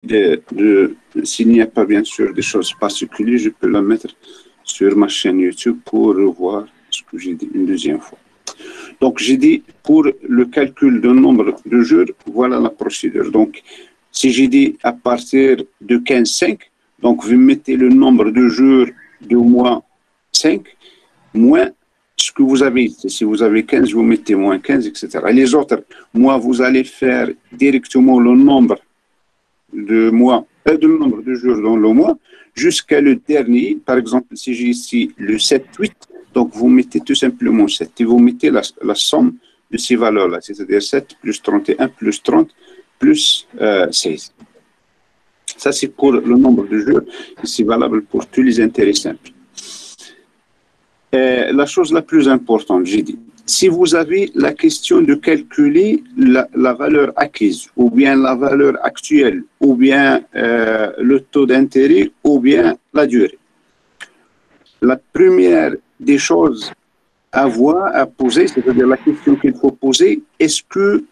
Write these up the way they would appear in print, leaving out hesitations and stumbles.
s'il n'y a pas bien sûr des choses particulières, je peux la mettre sur ma chaîne YouTube pour revoir ce que j'ai dit une deuxième fois. Donc, j'ai dit pour le calcul du nombre de jours, voilà la procédure. Donc, si j'ai dit à partir de 15,5, donc vous mettez le nombre de jours du mois 5 moins ce que vous avez. Si vous avez 15, vous mettez moins 15, etc. Et les autres mois, vous allez faire directement le nombre de mois, le nombre de jours dans le mois, jusqu'à le dernier. Par exemple, si j'ai ici le 7-8, donc vous mettez tout simplement 7 et vous mettez la somme de ces valeurs-là, c'est-à-dire 7 plus 31 plus 30 plus 16. Ça, c'est pour le nombre de jours et c'est valable pour tous les intérêts simples. La chose la plus importante, j'ai dit, si vous avez la question de calculer la valeur acquise, ou bien la valeur actuelle, ou bien le taux d'intérêt, ou bien la durée. La première des choses à voir, à poser, c'est-à-dire la question qu'il faut poser, est-ce que,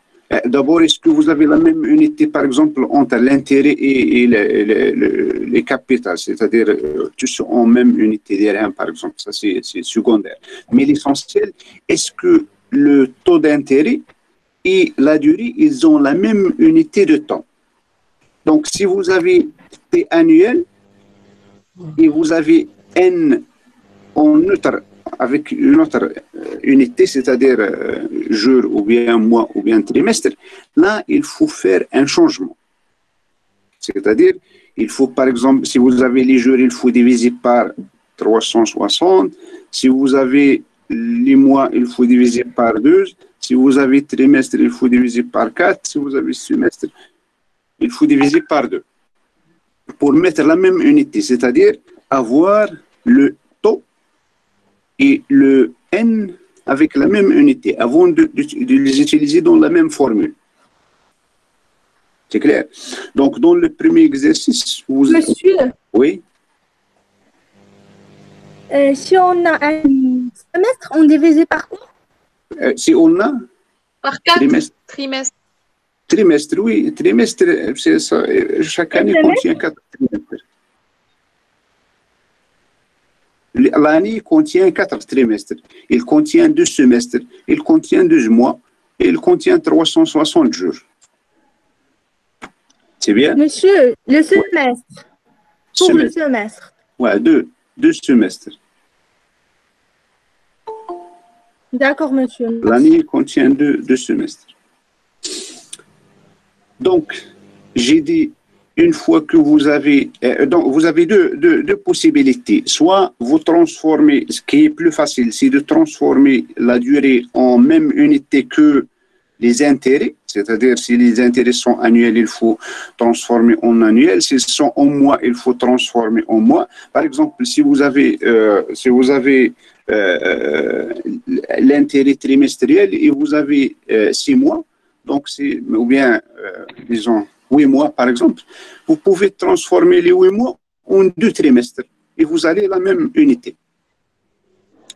d'abord, est-ce que vous avez la même unité, par exemple, entre l'intérêt et les capitales, c'est-à-dire tous en même unité d'RM, par exemple, ça c'est secondaire. Mais l'essentiel, est-ce que le taux d'intérêt et la durée, ils ont la même unité de temps? Donc, si vous avez T annuel et vous avez N en neutre, avec une autre unité, c'est-à-dire jour ou bien mois ou bien trimestre, là, il faut faire un changement. C'est-à-dire, il faut, par exemple, si vous avez les jours, il faut diviser par 360. Si vous avez les mois, il faut diviser par 2. Si vous avez trimestre, il faut diviser par 4. Si vous avez semestre, il faut diviser par 2. Pour mettre la même unité, c'est-à-dire avoir le taux et le N avec la même unité, avant de les utiliser dans la même formule. C'est clair? Donc, dans le premier exercice, vous... Monsieur? Oui? Si on a un semestre, on divise par quoi? Si on a... Par 4 trimestres. Trimestre, oui. Trimestre, ça, chaque année contient 4 trimestres. L'année contient 4 trimestres. Il contient 2 semestres. Il contient 12 mois. Et il contient 360 jours. C'est bien? Monsieur, le semestre. Pour le semestre. Ouais, deux semestres. D'accord, monsieur. L'année contient deux semestres. Donc, j'ai dit, une fois que vous avez... donc, vous avez deux possibilités. Soit vous transformez, ce qui est plus facile, c'est de transformer la durée en même unité que les intérêts, c'est-à-dire si les intérêts sont annuels, il faut transformer en annuel. S'ils sont en mois, il faut transformer en mois. Par exemple, si vous avez l'intérêt trimestriel et vous avez 6 mois, donc c'est, ou bien, disons, 8 mois par exemple, vous pouvez transformer les 8 mois en 2 trimestres et vous avez la même unité.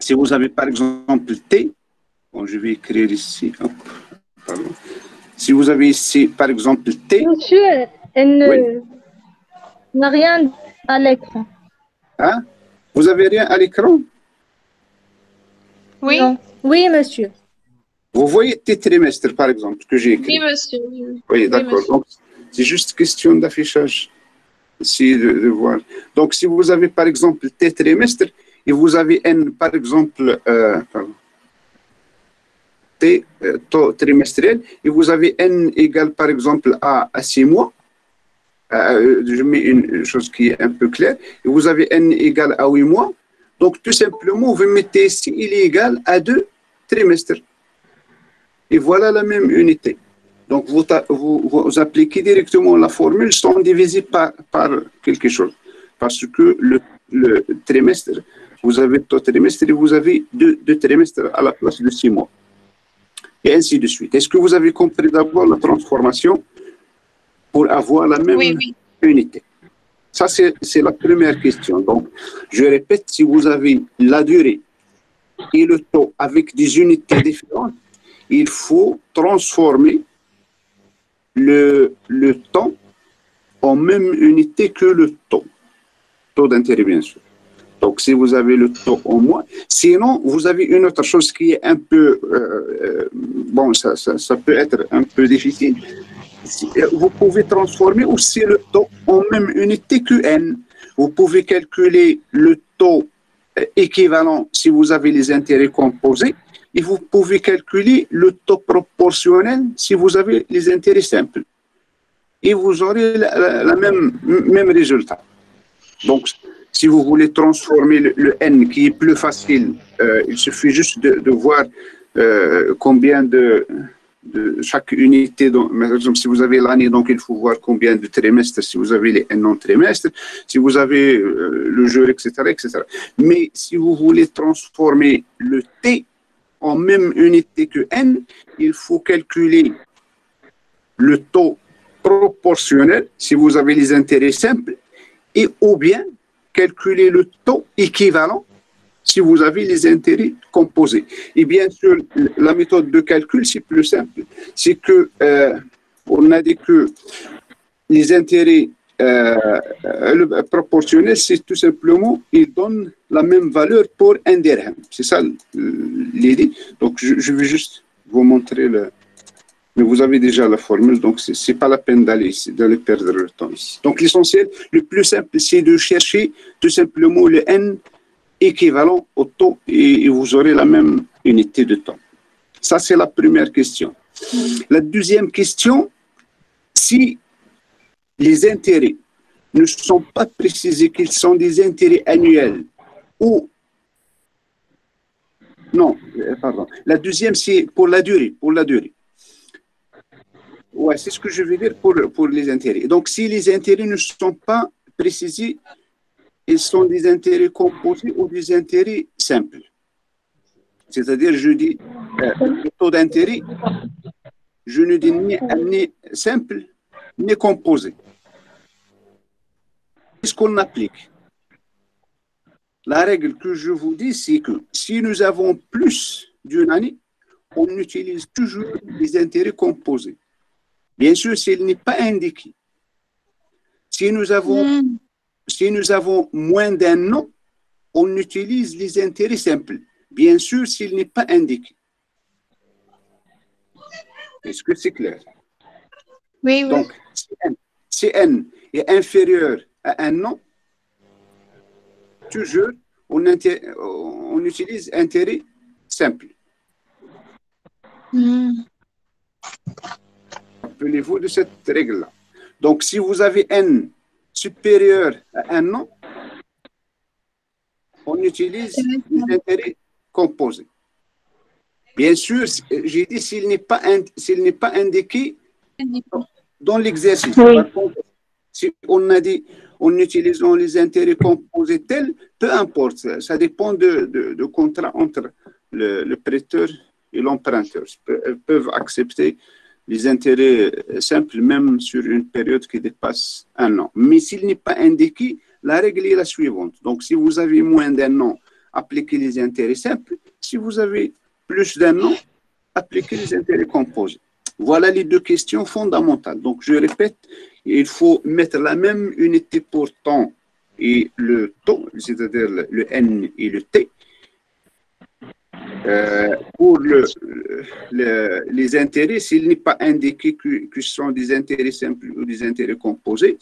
Si vous avez par exemple T, bon, je vais écrire ici, hop. Pardon. Si vous avez ici, par exemple, T... Monsieur, elle n'a rien à l'écran. Hein? Vous n'avez rien à l'écran? Oui. Non. Oui, monsieur. Vous voyez T trimestre, par exemple, que j'ai écrit? Oui, monsieur. Oui, d'accord. Donc, c'est juste question d'affichage, ici, de voir. Donc, si vous avez, par exemple, T trimestre, et vous avez N, par exemple... pardon. Taux trimestriel, et vous avez N égale par exemple à 6 mois, je mets une chose qui est un peu claire, et vous avez N égale à 8 mois, donc tout simplement vous mettez ici, il est égal à 2 trimestres. Et voilà la même unité. Donc vous appliquez directement la formule sans diviser par quelque chose. Parce que le trimestre, vous avez taux trimestre et vous avez deux trimestres à la place de 6 mois. Et ainsi de suite. Est-ce que vous avez compris d'abord la transformation pour avoir la même unité? Ça, c'est la première question. Donc, je répète, si vous avez la durée et le taux avec des unités différentes, il faut transformer le temps en même unité que le taux d'intérêt, bien sûr. Donc, si vous avez le taux en moins, sinon, vous avez une autre chose qui est un peu, bon, ça peut être un peu difficile. Vous pouvez transformer aussi le taux en même unité que n. Vous pouvez calculer le taux équivalent si vous avez les intérêts composés et vous pouvez calculer le taux proportionnel si vous avez les intérêts simples. Et vous aurez le même résultat. Donc, si vous voulez transformer le n qui est plus facile, il suffit juste de voir combien de chaque unité. Donc, par exemple, si vous avez l'année, donc il faut voir combien de trimestres, si vous avez les n en trimestre, si vous avez le jour, etc., etc. Mais si vous voulez transformer le t en même unité que n, il faut calculer le taux proportionnel si vous avez les intérêts simples et ou bien calculer le taux équivalent si vous avez les intérêts composés. Et bien sûr, la méthode de calcul, c'est plus simple. C'est que on a dit que les intérêts proportionnels, c'est tout simplement, ils donnent la même valeur pour un dirham. C'est ça l'idée. Donc, je vais juste vous montrer mais vous avez déjà la formule, donc ce n'est pas la peine d'aller perdre le temps ici. Donc l'essentiel, le plus simple, c'est de chercher tout simplement le n équivalent au taux et vous aurez la même unité de temps. Ça, c'est la première question. La deuxième question, si les intérêts ne sont pas précisés qu'ils sont des intérêts annuels ou... Non, pardon. La deuxième, c'est pour la durée. Ouais, c'est ce que je veux dire pour les intérêts. Donc, si les intérêts ne sont pas précisés, ils sont des intérêts composés ou des intérêts simples. C'est-à-dire, je dis le taux d'intérêt, je ne dis ni simple ni composé. Qu'est-ce qu'on applique? La règle que je vous dis, c'est que si nous avons plus d'une année, on utilise toujours les intérêts composés. Bien sûr, s'il n'est pas indiqué. Si nous avons moins d'un an, on utilise les intérêts simples. Bien sûr, s'il n'est pas indiqué. Est-ce que c'est clair? Oui, donc, si n est inférieur à un an, toujours, on utilise intérêt simple. Rappelez-vous de cette règle-là. Donc, si vous avez n supérieur à un an, on utilise les intérêts composés. Bien sûr, j'ai dit s'il n'est pas indiqué dans l'exercice. Oui. Par contre, si on a dit en utilisant les intérêts composés tels, peu importe, ça dépend de contrat entre le prêteur et l'emprunteur. Ils peuvent accepter les intérêts simples, même sur une période qui dépasse un an. Mais s'il n'est pas indiqué, la règle est la suivante. Donc, si vous avez moins d'un an, appliquez les intérêts simples. Si vous avez plus d'un an, appliquez les intérêts composés. Voilà les deux questions fondamentales. Donc, je répète, il faut mettre la même unité pour temps et le taux, c'est-à-dire le n et le t. Pour les intérêts, s'il n'est pas indiqué que ce sont des intérêts simples ou des intérêts composés,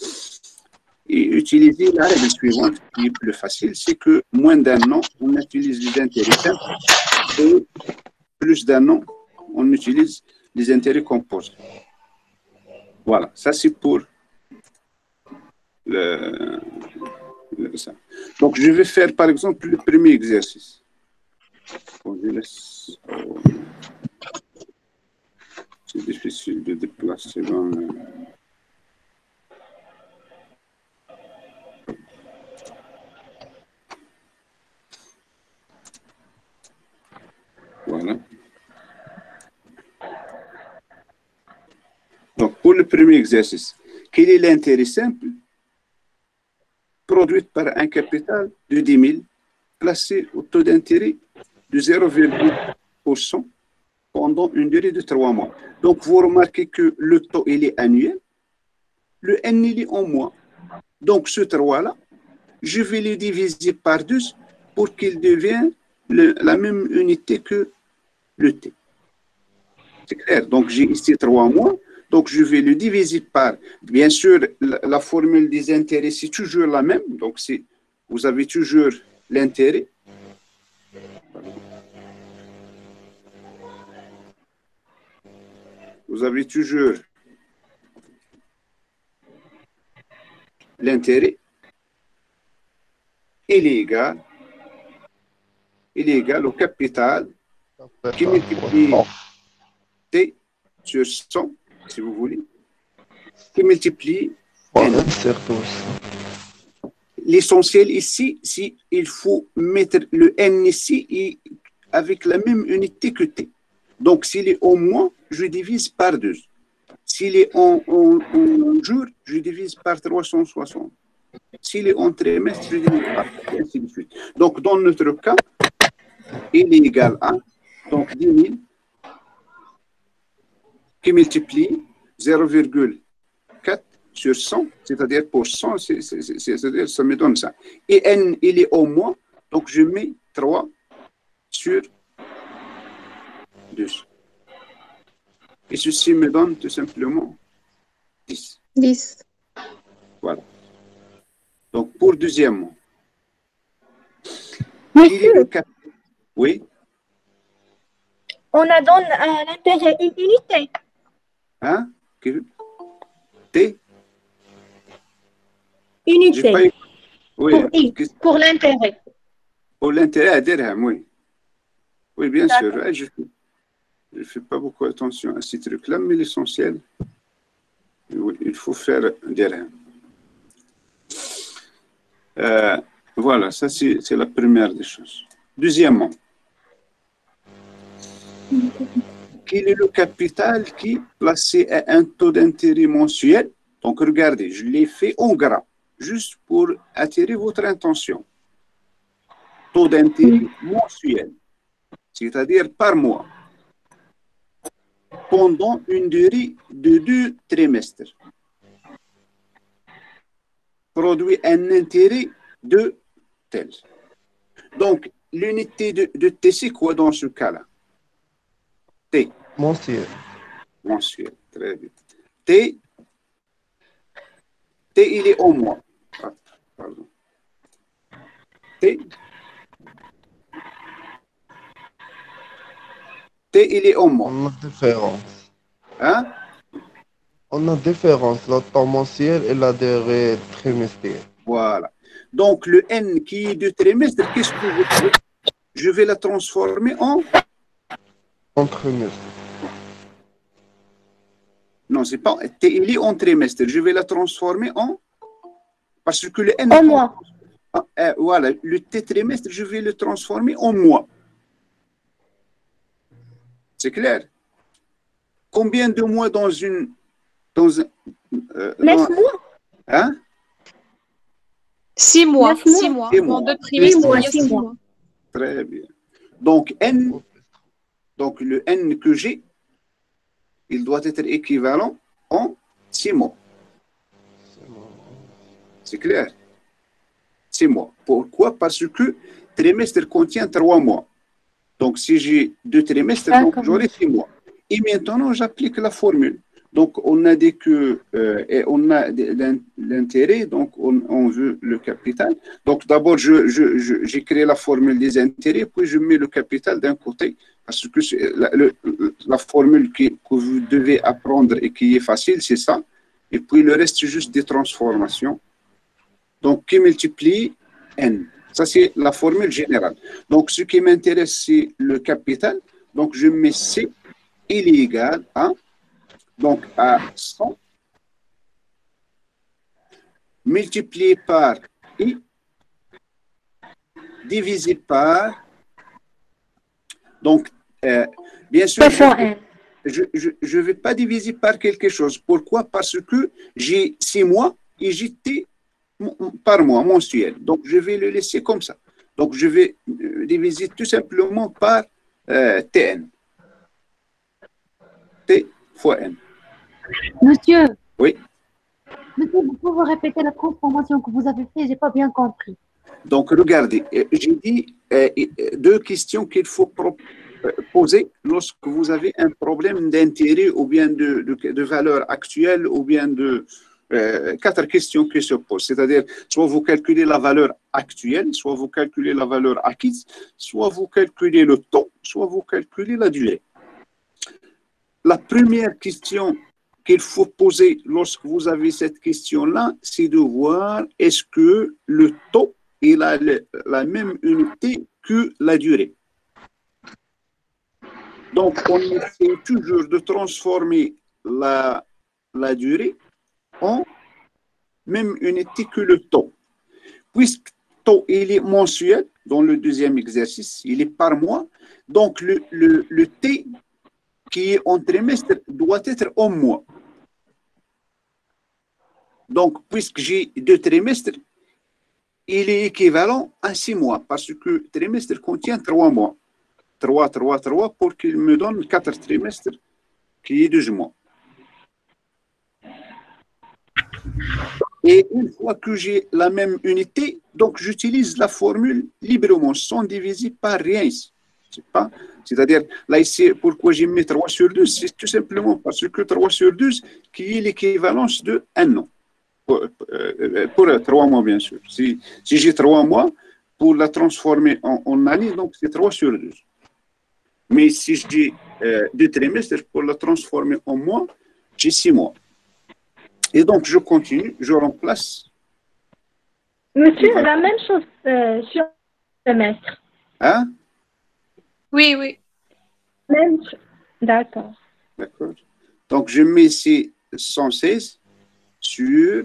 et utiliser la règle suivante qui est plus facile, c'est que moins d'un an, on utilise les intérêts simples et plus d'un an, on utilise les intérêts composés. Voilà, ça c'est pour ça. Donc, je vais faire par exemple le premier exercice. Bon, je laisse. C'est difficile de déplacer dans le... Voilà. Donc, pour le premier exercice, quel est l'intérêt simple produit par un capital de 10 000 placé au taux d'intérêt de 0,1% pendant une durée de 3 mois. Donc, vous remarquez que le taux, il est annuel. le n il est en mois. Donc ce 3-là, je vais le diviser par 2 pour qu'il devienne la même unité que le t. C'est clair. Donc j'ai ici 3 mois. Donc je vais le diviser par, bien sûr, la formule des intérêts, c'est toujours la même. Donc vous avez toujours l'intérêt. Vous avez toujours l'intérêt. Il est égal au capital qui multiplie T sur 100, si vous voulez, qui multiplie N. L'essentiel ici, c'est il faut mettre le N ici et avec la même unité que T. Donc, s'il est en mois, je divise par 2. S'il est en jour, je divise par 360. S'il est en trimestre, je divise par 4, et ainsi de suite. Donc, dans notre cas, il est égal à donc 10 000 qui multiplie 0,4 sur 100, c'est-à-dire pour 100, c'est-à-dire ça me donne ça. Et n, il est au mois, donc je mets 3 sur 2. Et ceci me donne tout simplement 10. 10. Voilà. Donc pour deuxièmement, Monsieur, oui. on a donné l'intérêt une unité. Hein? T? Unité. Pas... Oui. Pour l'intérêt. Pour l'intérêt à dirham, oui. Oui, bien sûr. Je ne fais pas beaucoup attention à ces trucs-là, mais l'essentiel, oui, il faut faire dirham. Voilà, ça c'est la première des choses. Deuxièmement, quel est le capital qui est placé à un taux d'intérêt mensuel? Donc regardez, je l'ai fait en gras, juste pour attirer votre attention. Taux d'intérêt mensuel, c'est-à-dire par mois, pendant une durée de 2 trimestres, produit un intérêt de tel. Donc, l'unité de T, c'est quoi dans ce cas-là? T. Mensuel. Mensuel, très bien. T, il est au mois. Ah, pardon. T, il est au mois. On a différence. Hein? On a différence, le temps mensuel et la durée trimestrielle. Voilà. Donc, le N qui est de trimestre, qu'est-ce que vous faites? Je vais la transformer en... En trimestre. Non, c'est pas... T, il est en trimestre. Je vais la transformer en... Parce que le N... En mois. Voilà. Le T trimestre, je vais le transformer en mois. C'est clair? Combien de mois dans une... 9 mois. Hein? 6 mois. 6 mois. 6 mois. En 2 trimestres, il y a 6 mois. Très bien. Donc, N, donc le N que j'ai, il doit être équivalent en 6 mois. C'est clair? 6 mois. Pourquoi? Parce que trimestre contient 3 mois. Donc, si j'ai 2 trimestres, j'aurai 6 mois. Et maintenant, j'applique la formule. Donc, on a dit que on a l'intérêt, donc on veut le capital. Donc, d'abord, j'ai créé la formule des intérêts, puis je mets le capital d'un côté, parce que la formule que vous devez apprendre et qui est facile, c'est ça. Et puis, le reste, c'est juste des transformations. Donc, qui multiplie N. Ça, c'est la formule générale. Donc, ce qui m'intéresse, c'est le capital. Donc, je mets C, il est égal à... Donc, à 100 multiplié par I divisé par... Donc, bien sûr, je ne vais pas diviser par quelque chose. Pourquoi? Parce que j'ai 6 mois et j'ai T par mois mensuel. Donc, je vais le laisser comme ça. Donc, je vais diviser tout simplement par Tn. T fois N. Monsieur. Oui. Monsieur, vous pouvez répéter la transformation que vous avez fait, j'ai pas bien compris. Donc, regardez, j'ai dit deux questions qu'il faut poser lorsque vous avez un problème d'intérêt ou bien de valeur actuelle ou bien de quatre questions qui se posent. C'est-à-dire, soit vous calculez la valeur actuelle, soit vous calculez la valeur acquise, soit vous calculez le taux, soit vous calculez la durée. La première question qu'il faut poser lorsque vous avez cette question-là, c'est de voir est-ce que le taux il a la même unité que la durée. Donc, on essaie toujours de transformer la durée en même unité que le taux. Puisque le taux il est mensuel, dans le deuxième exercice, il est par mois, donc le T qui est en trimestre doit être en mois. Donc, puisque j'ai 2 trimestres, il est équivalent à 6 mois, parce que le trimestre contient 3 mois. 3 pour qu'il me donne 4 trimestres, qui est 12 mois. Et une fois que j'ai la même unité, donc j'utilise la formule librement, sans diviser par rien ici. C'est-à-dire, là ici, pourquoi j'ai mis 3 sur 12, c'est tout simplement parce que 3 sur 12, qui est l'équivalence de 1 an. Pour 3 mois, bien sûr. Si j'ai 3 mois, pour la transformer en année, donc c'est 3 sur 12. Mais si j'ai 2 trimestres, pour la transformer en mois, j'ai 6 mois. Et donc, je continue, je remplace. Monsieur, la même chose sur le semestre. Hein? Oui, oui. Même. D'accord. D'accord. Donc, je mets ici 116 sur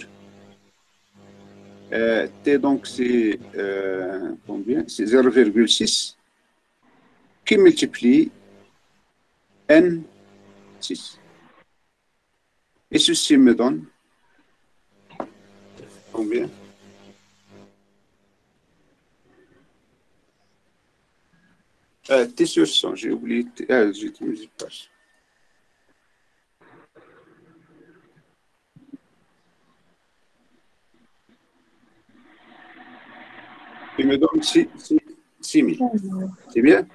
T, donc c'est combien? C'est 0,6 qui multiplie N6. Et ceci me donne combien? T sur 100, j'ai oublié. J'ai mis une page. Il me donne 6 000. C'est bien?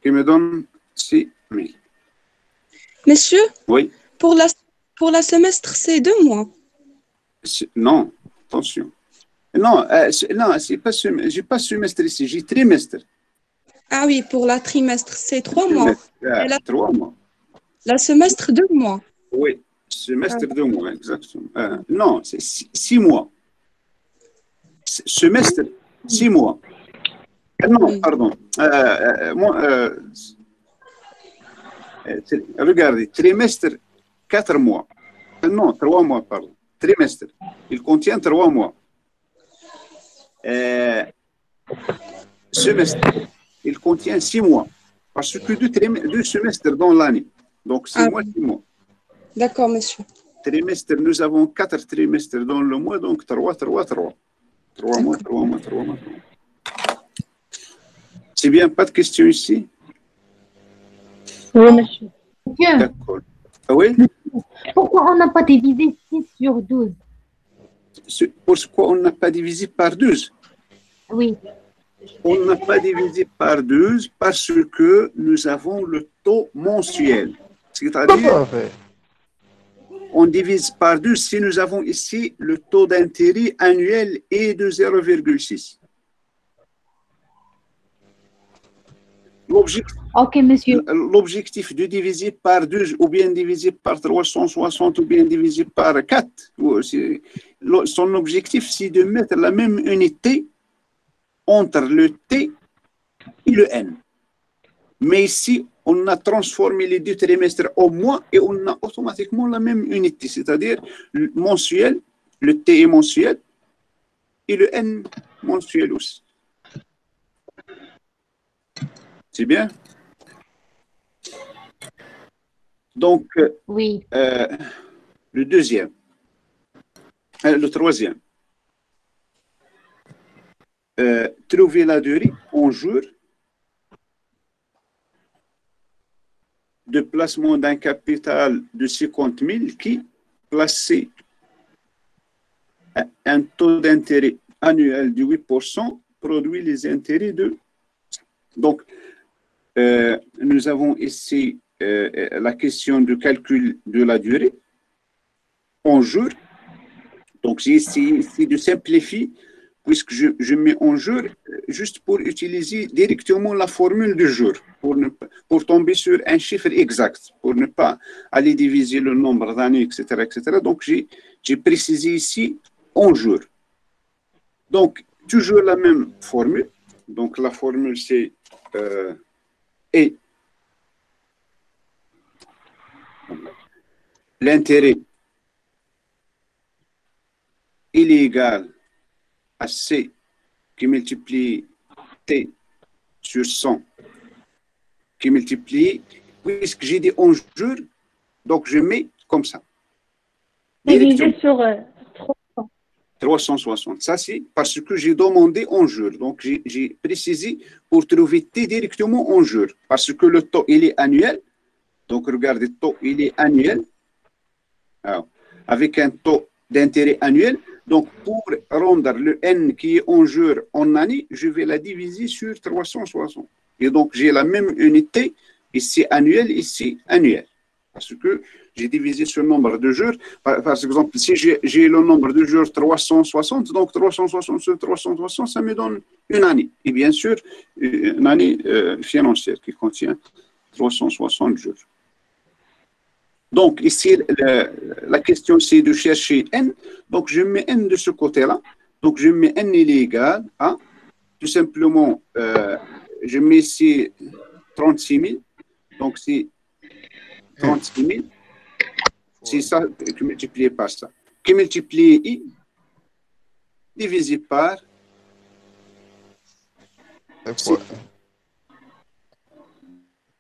Qui me donne 6 000. Monsieur, Oui. pour la semestre, c'est 2 mois. Non, attention. Non, non, c'est pas j'ai pas semestre ici, j'ai trimestre. Ah oui, pour la trimestre, c'est 3 mois. La, 3 mois. La semestre, 2 mois. Oui, semestre 2 mois, exactement. Non, c'est 6 mois. Semestre, 6 mois. Non, pardon. Regardez, trimestre, 4 mois. Non, 3 mois, pardon. Trimestre. Il contient 3 mois. Semestre. Il contient 6 mois. Parce que 2 semestres dans l'année. Donc, 6 mois, 6 mois. D'accord, monsieur. Trimestre, nous avons 4 trimestres dans le mois, donc 3. 3 mois. C'est bien, pas de questions ici? Oui, monsieur. D'accord. Ah oui? Pourquoi on n'a pas divisé 6 sur 12? Pourquoi on n'a pas divisé par 12? Oui. On n'a pas divisé par 12 parce que nous avons le taux mensuel. C'est-à-dire, on divise par 12 si nous avons ici le taux d'intérêt annuel est de 0,6. L'objectif de diviser par 2 ou bien diviser par 360 ou bien diviser par 4, son objectif c'est de mettre la même unité entre le T et le N. Mais ici, on a transformé les 2 trimestres en mois et on a automatiquement la même unité, c'est-à-dire mensuel, le T est mensuel et le N mensuel aussi. C'est bien? Donc, oui. Le deuxième, le troisième, trouver la durée en jours de placement d'un capital de 50 000 qui placer un taux d'intérêt annuel de 8% produit les intérêts de... Donc, nous avons ici la question de calcul de la durée en jours. Donc, j'ai essayé ici de simplifier, puisque je mets en jours juste pour utiliser directement la formule du jour, pour tomber sur un chiffre exact, pour ne pas aller diviser le nombre d'années, etc., etc. Donc, j'ai précisé ici en jours. Donc, toujours la même formule. Donc, la formule, c'est et l'intérêt, il est égal à C qui multiplie T sur 100 qui multiplie, puisque j'ai dit en jours, donc je mets comme ça. Divisé sur 300. 360. Ça, c'est parce que j'ai demandé en jours. Donc, j'ai précisé pour trouver T directement en jours. Parce que le taux, il est annuel. Donc, regardez, le taux, il est annuel. Alors, avec un taux d'intérêt annuel. Donc, pour rendre le N qui est en jours en année, je vais la diviser sur 360. Et donc, j'ai la même unité, ici annuel, ici annuel. Parce que j'ai divisé ce nombre de jours. Par exemple, si j'ai le nombre de jours 360, donc 360 sur 360, ça me donne une année. Et bien sûr, une année financière qui contient 360 jours. Donc, ici, la question, c'est de chercher N. Donc, je mets N de ce côté-là. Donc, je mets N, il est égal à, tout simplement, je mets ici 36 000. Donc, c'est 36 000. C'est ça qui multiplié par ça. Qui multiplie I divisé par C.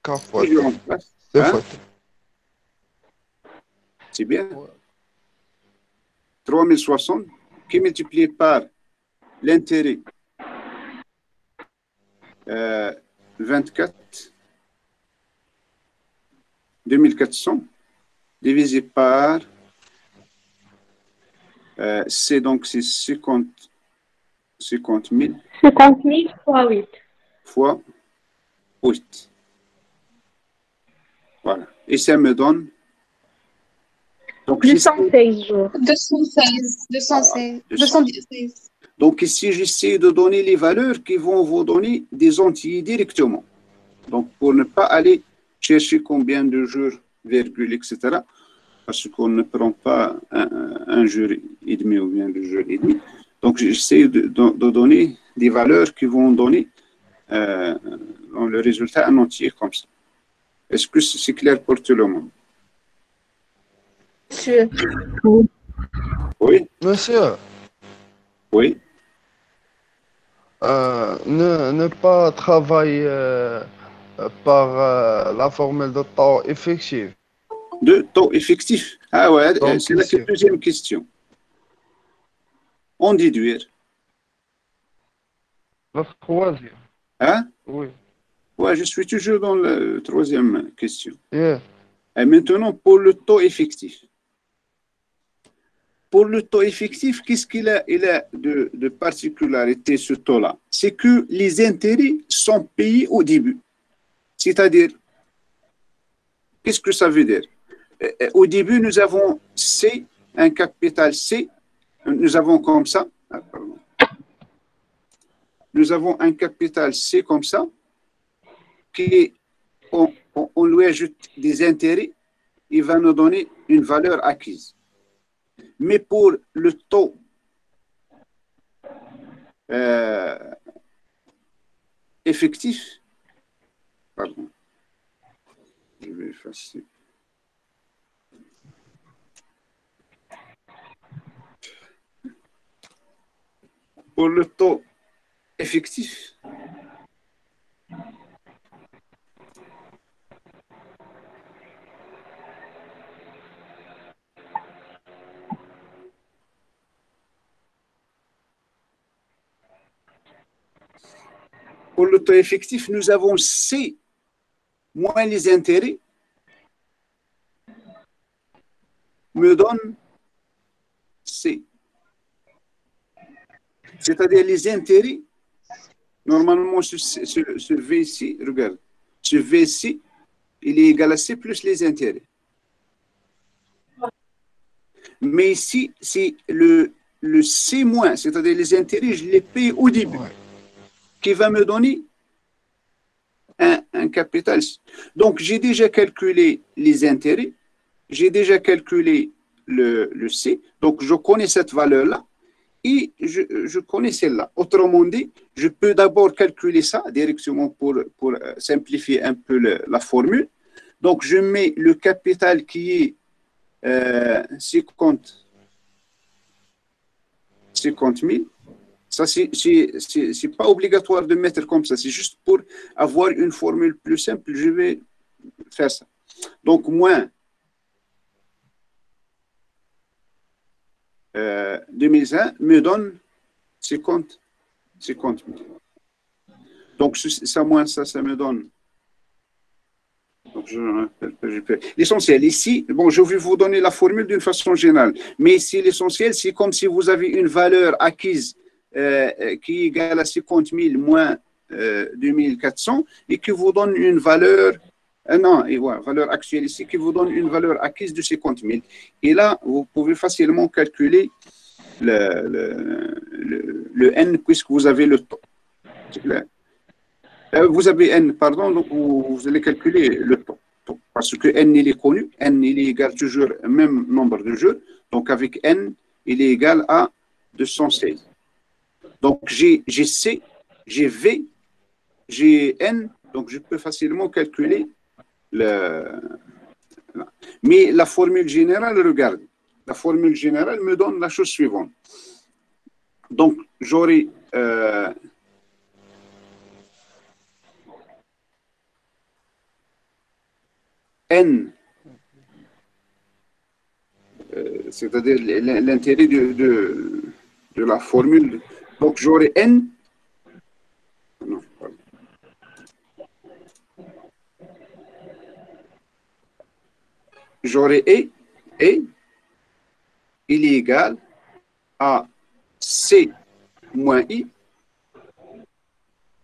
K fois T. C fois T. C'est bien. 3060 qui multiplié par l'intérêt 24 2400 divisé par C, donc c'est 50 000 50 000 fois 8. fois 8. Voilà. Et ça me donne donc 216 jours. 216. Donc ici, j'essaie de donner les valeurs qui vont vous donner des entiers directement. Donc pour ne pas aller chercher combien de jours, virgule, etc. Parce qu'on ne prend pas un jour et demi ou bien 2 jours et demi. Donc j'essaie de donner des valeurs qui vont donner dans le résultat un entier comme ça. Est-ce que c'est clair pour tout le monde? Monsieur. Oui. Monsieur, Oui. ne pas travailler par la formule de temps effectif. De taux effectif. Ah ouais, Donc, c'est la deuxième question. En déduire. La troisième. Hein? Oui. Ouais, je suis toujours dans la troisième question. Yeah. Et maintenant, pour le taux effectif. Pour le taux effectif, qu'est-ce qu'il a, de particularité, ce taux-là? C'est que les intérêts sont payés au début. C'est-à-dire, qu'est-ce que ça veut dire? Au début, nous avons C, un capital C. Nous avons comme ça. Ah, pardon. Nous avons un capital C comme ça, qui, on lui ajoute des intérêts, il va nous donner une valeur acquise. Mais pour le taux effectif, pardon, je vais effacer. Pour le taux effectif, nous avons C moins les intérêts me donne C. C'est-à-dire les intérêts, normalement, ce V ici, regarde, ce V ici, il est égal à C plus les intérêts. Mais ici, c'est le C moins, c'est-à-dire les intérêts, je les paye au début, qui va me donner un capital. Donc, j'ai déjà calculé les intérêts, j'ai déjà calculé le C, donc je connais cette valeur-là, et je connais celle-là. Autrement dit, je peux d'abord calculer ça directement pour simplifier un peu la formule. Donc, je mets le capital qui est 50 000. Ça, c'est pas obligatoire de mettre comme ça. C'est juste pour avoir une formule plus simple. Je vais faire ça. Donc, moins 2001 me donne 50 000. Donc, ça moins ça me donne. L'essentiel, ici, bon, je vais vous donner la formule d'une façon générale, mais ici, l'essentiel, c'est comme si vous avez une valeur acquise qui est égale à 50 000 moins 2400 et qui vous donne une valeur, valeur actuelle ici, qui vous donne une valeur acquise de 50 000. Et là, vous pouvez facilement calculer le N puisque vous avez le taux. C'est clair? Vous avez N, pardon, donc vous allez calculer le taux. Parce que N, il est connu. N, il est égal toujours au même nombre de jeux. Donc, avec N, il est égal à 216. Donc, j'ai C, j'ai V, j'ai N. Donc, je peux facilement calculer Mais la formule générale, regarde. La formule générale me donne la chose suivante. Donc, j'aurai... N, c'est-à-dire l'intérêt de la formule. Donc, j'aurai N. Non, pardon. J'aurai E, il est égal à C moins I.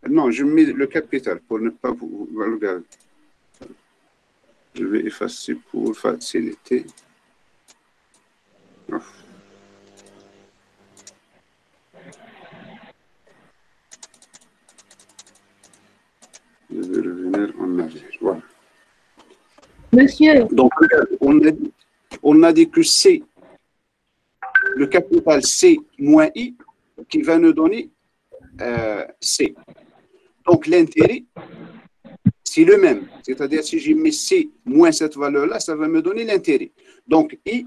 Non, je mets le capital pour ne pas vous regarder. Je vais effacer pour faciliter. Oh. Je vais revenir en arrière. Voilà. Monsieur. Donc, on a dit que C, le capital C moins I, qui va nous donner C. Donc, l'intérêt, c'est le même. C'est-à-dire, si j'ai mis C moins cette valeur-là, ça va me donner l'intérêt. Donc, I,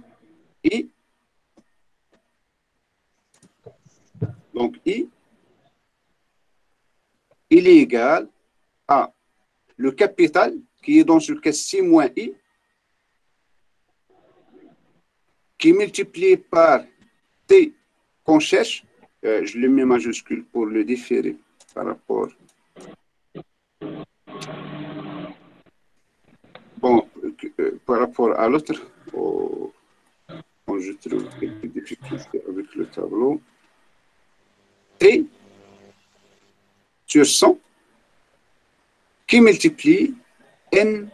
il est égal à le capital, qui est dans ce cas C moins I, qui est multiplié par T qu'on cherche. Je le mets majuscule pour le différer par rapport... Bon, par rapport à l'autre, je trouve quelques difficultés avec le tableau. T sur 100 qui multiplie N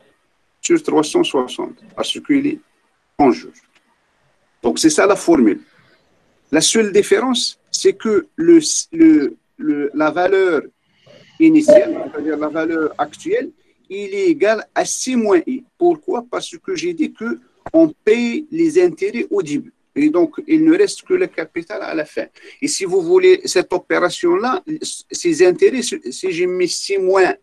sur 360 parce qu'il est en jours. Donc, c'est ça la formule. La seule différence, c'est que la valeur initiale, c'est-à-dire la valeur actuelle, il est égal à C moins I. Pourquoi? Parce que j'ai dit qu'on paye les intérêts au début. Et donc, il ne reste que le capital à la fin. Et si vous voulez cette opération-là, ces intérêts, si j'ai mis C moins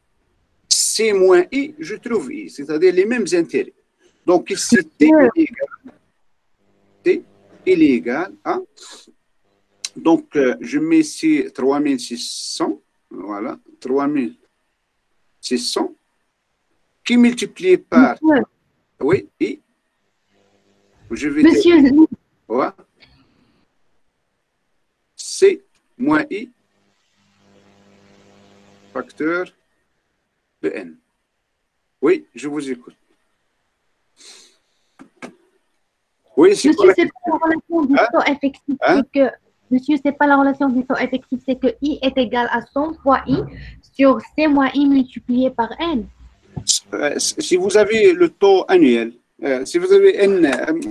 I, je trouve I, c'est-à-dire les mêmes intérêts. Donc, ici, T il est égal à... Donc, je mets ici 3600. Voilà, 3600 qui multiplié par... Monsieur. Oui, I. Je vais Monsieur. Ouais. C moins I facteur de N. Oui, je vous écoute. Oui, c'est Monsieur, correct. c'est pas la relation du Hein? taux effectif, Hein? c'est que, monsieur, c'est pas la relation du taux effectif, c'est que I est égal à 100 fois I sur C moins I multiplié par N. Si vous avez le taux annuel, si vous avez N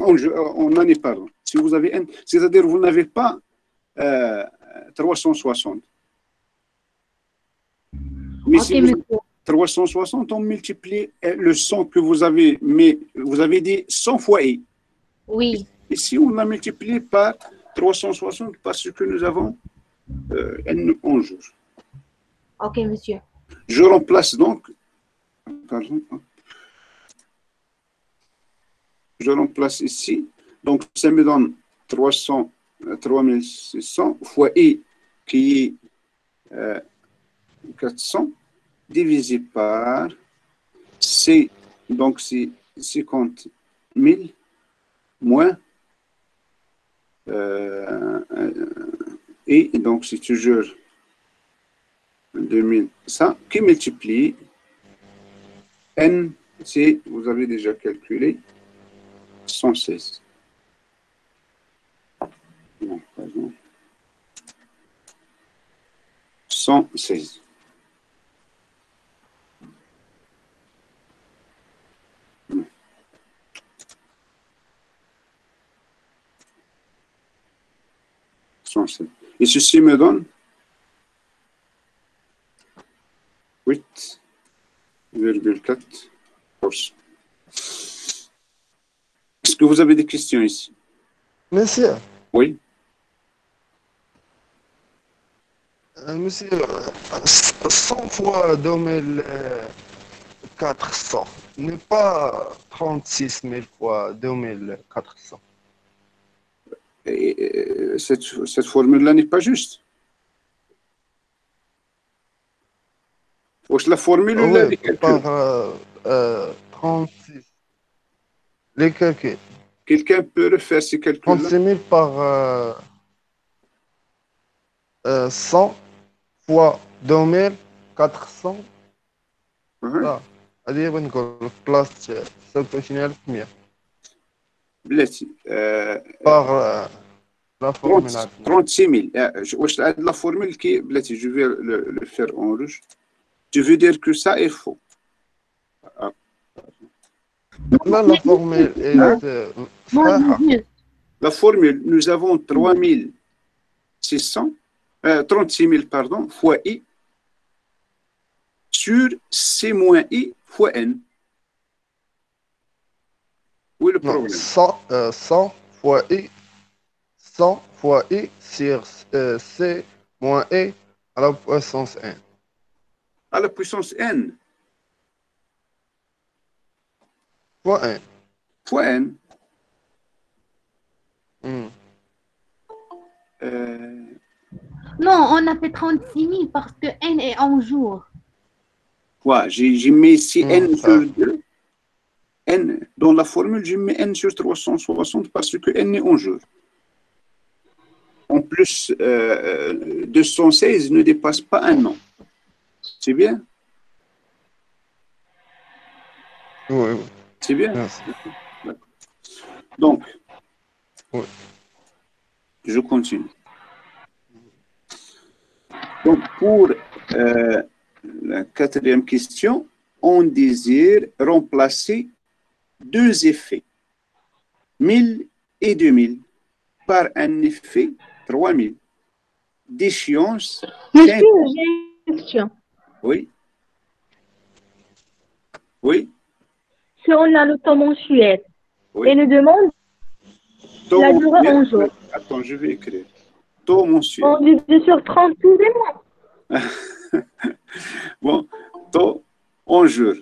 en année, pardon, si vous avez N, c'est-à-dire vous n'avez pas 360. Mais Ok, si vous monsieur. 360, on multiplie le 100 que vous avez, mais vous avez dit 100 fois I. Oui. Ici, on a multiplié par 360 parce que nous avons N en jours. Ok, monsieur. Je remplace donc, pardon, je remplace ici, donc ça me donne 3600 fois I qui est 400 divisé par C, donc c'est 50 000 moins et donc c'est toujours 2100 qui multiplie N, c'est, vous avez déjà calculé, 116. Non, pardon. 116. Non. 116. Et ceci me donne 8,4%. Est-ce que vous avez des questions ici? Monsieur, Oui. monsieur, 100 fois 2400 n'est pas 36 000 fois 2400. Et, cette formule-là n'est pas juste. La formule, là, Oui, par 36. Les calculs. quelqu'un peut refaire ces calculs-là? 36 000 par 100 fois 2400. Ouais. هذه بنقول بلاس 26000 بلاتي par la formule 36 000 واش la formule qui بلاتي je vais le faire en rouge. Tu veux dire que ça est faux? Là, la formule est Moi, صحيحة. monsieur. La formule, nous avons 3600, 36 000 pardon, fois I sur C moins I fois N. Où est le Non, problème? 100 fois I, 100 fois I sur C moins I à la puissance 1. À la puissance N Fois 1. fois N. Non, on a fait 36 000 parce que N est en jour. Ouais, j'ai mis ici N ça. sur 2. N, dans la formule, j'ai mis N sur 360 parce que N est en jour. En plus, 216 ne dépasse pas un an. C'est bien? Oui, oui. C'est bien? Merci. Donc, Oui. je continue. Donc, pour la quatrième question, on désire remplacer deux effets, 1000 et 2000, par un effet 3000, d'échéance 15. Monsieur, j'ai une question. Oui. Oui. Si on a le temps mensuel Oui. et nous demande Taux la durée en mensuel. jours, Attends, je vais écrire. Taux mensuel. on divise sur 30 tous les mois. Bon, taux en jour.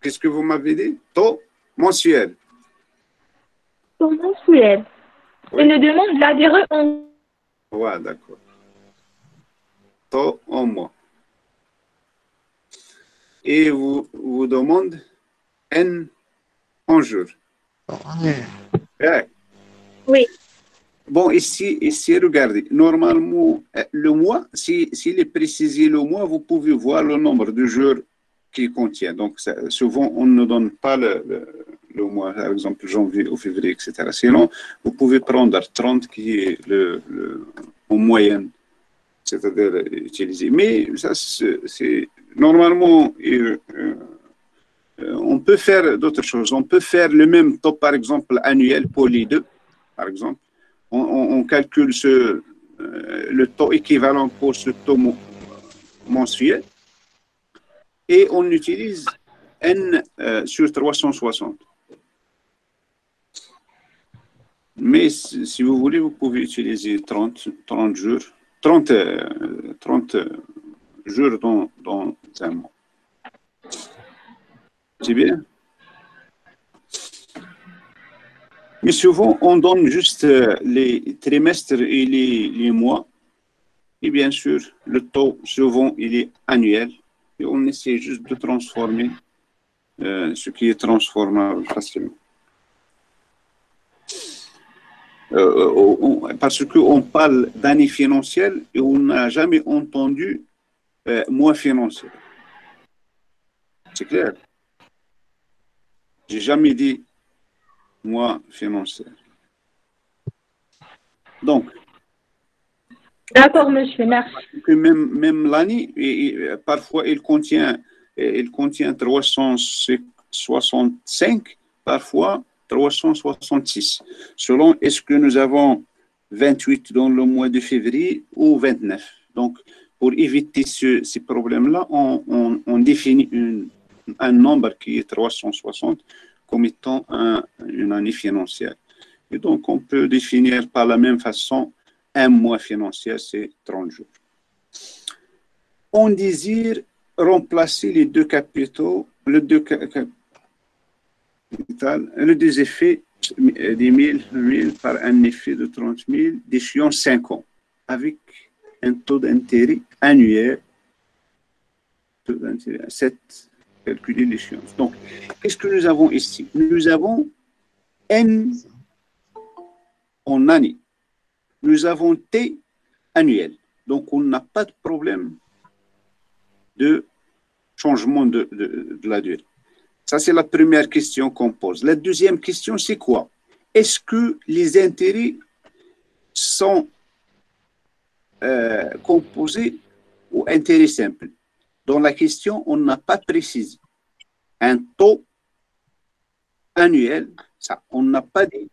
Qu'est-ce que vous m'avez dit? Taux mensuel. Taux mensuel. Oui. Et nous demande la durée en Ouais, d'accord. Taux en mois. Et vous demande N en jour. Ouais. Oui. Bon, ici, regardez, normalement, le mois, s'il est précisé le mois, vous pouvez voir le nombre de jours qu'il contient. Donc, souvent, on ne donne pas le mois, par exemple, janvier ou février, etc. Sinon, vous pouvez prendre 30 qui est en moyenne, c'est-à-dire utilisé. Mais ça, c'est normalement, on peut faire d'autres choses. On peut faire le même taux, par exemple, annuel pour les deux, par exemple. On calcule le taux équivalent pour ce taux mensuel et on utilise N sur 360. Mais si vous voulez, vous pouvez utiliser 30 jours, 30 jours dans un mois. C'est bien. Mais souvent, on donne juste les trimestres et les mois. Et bien sûr, le taux, souvent, il est annuel. Et on essaie juste de transformer ce qui est transformable facilement. Parce qu'on parle d'année financière et on n'a jamais entendu mois financier. C'est clair? J'ai jamais dit mois financier. Donc, D'accord, monsieur, merci. même l'année, parfois, il contient 365, parfois 366, selon est-ce que nous avons 28 dans le mois de février ou 29. Donc, pour éviter ces problèmes-là, on définit un nombre qui est 360 comme étant une année financière. Et donc, on peut définir par la même façon un mois financier, c'est 30 jours. On désire remplacer les deux capitaux, les deux effets des 1000 par un effet de 30 000 d'échéance 5 ans, avec un taux d'intérêt annuel, taux d'intérêt à 7, calculer l'échéance. Donc, qu'est-ce que nous avons ici? Nous avons N en année. Nous avons T annuel. Donc, on n'a pas de problème de changement de la durée. Ça, c'est la première question qu'on pose. La deuxième question, c'est quoi? Est-ce que les intérêts sont composés ou intérêts simples? Dans la question, on n'a pas précisé. Un taux annuel, ça, on n'a pas dit.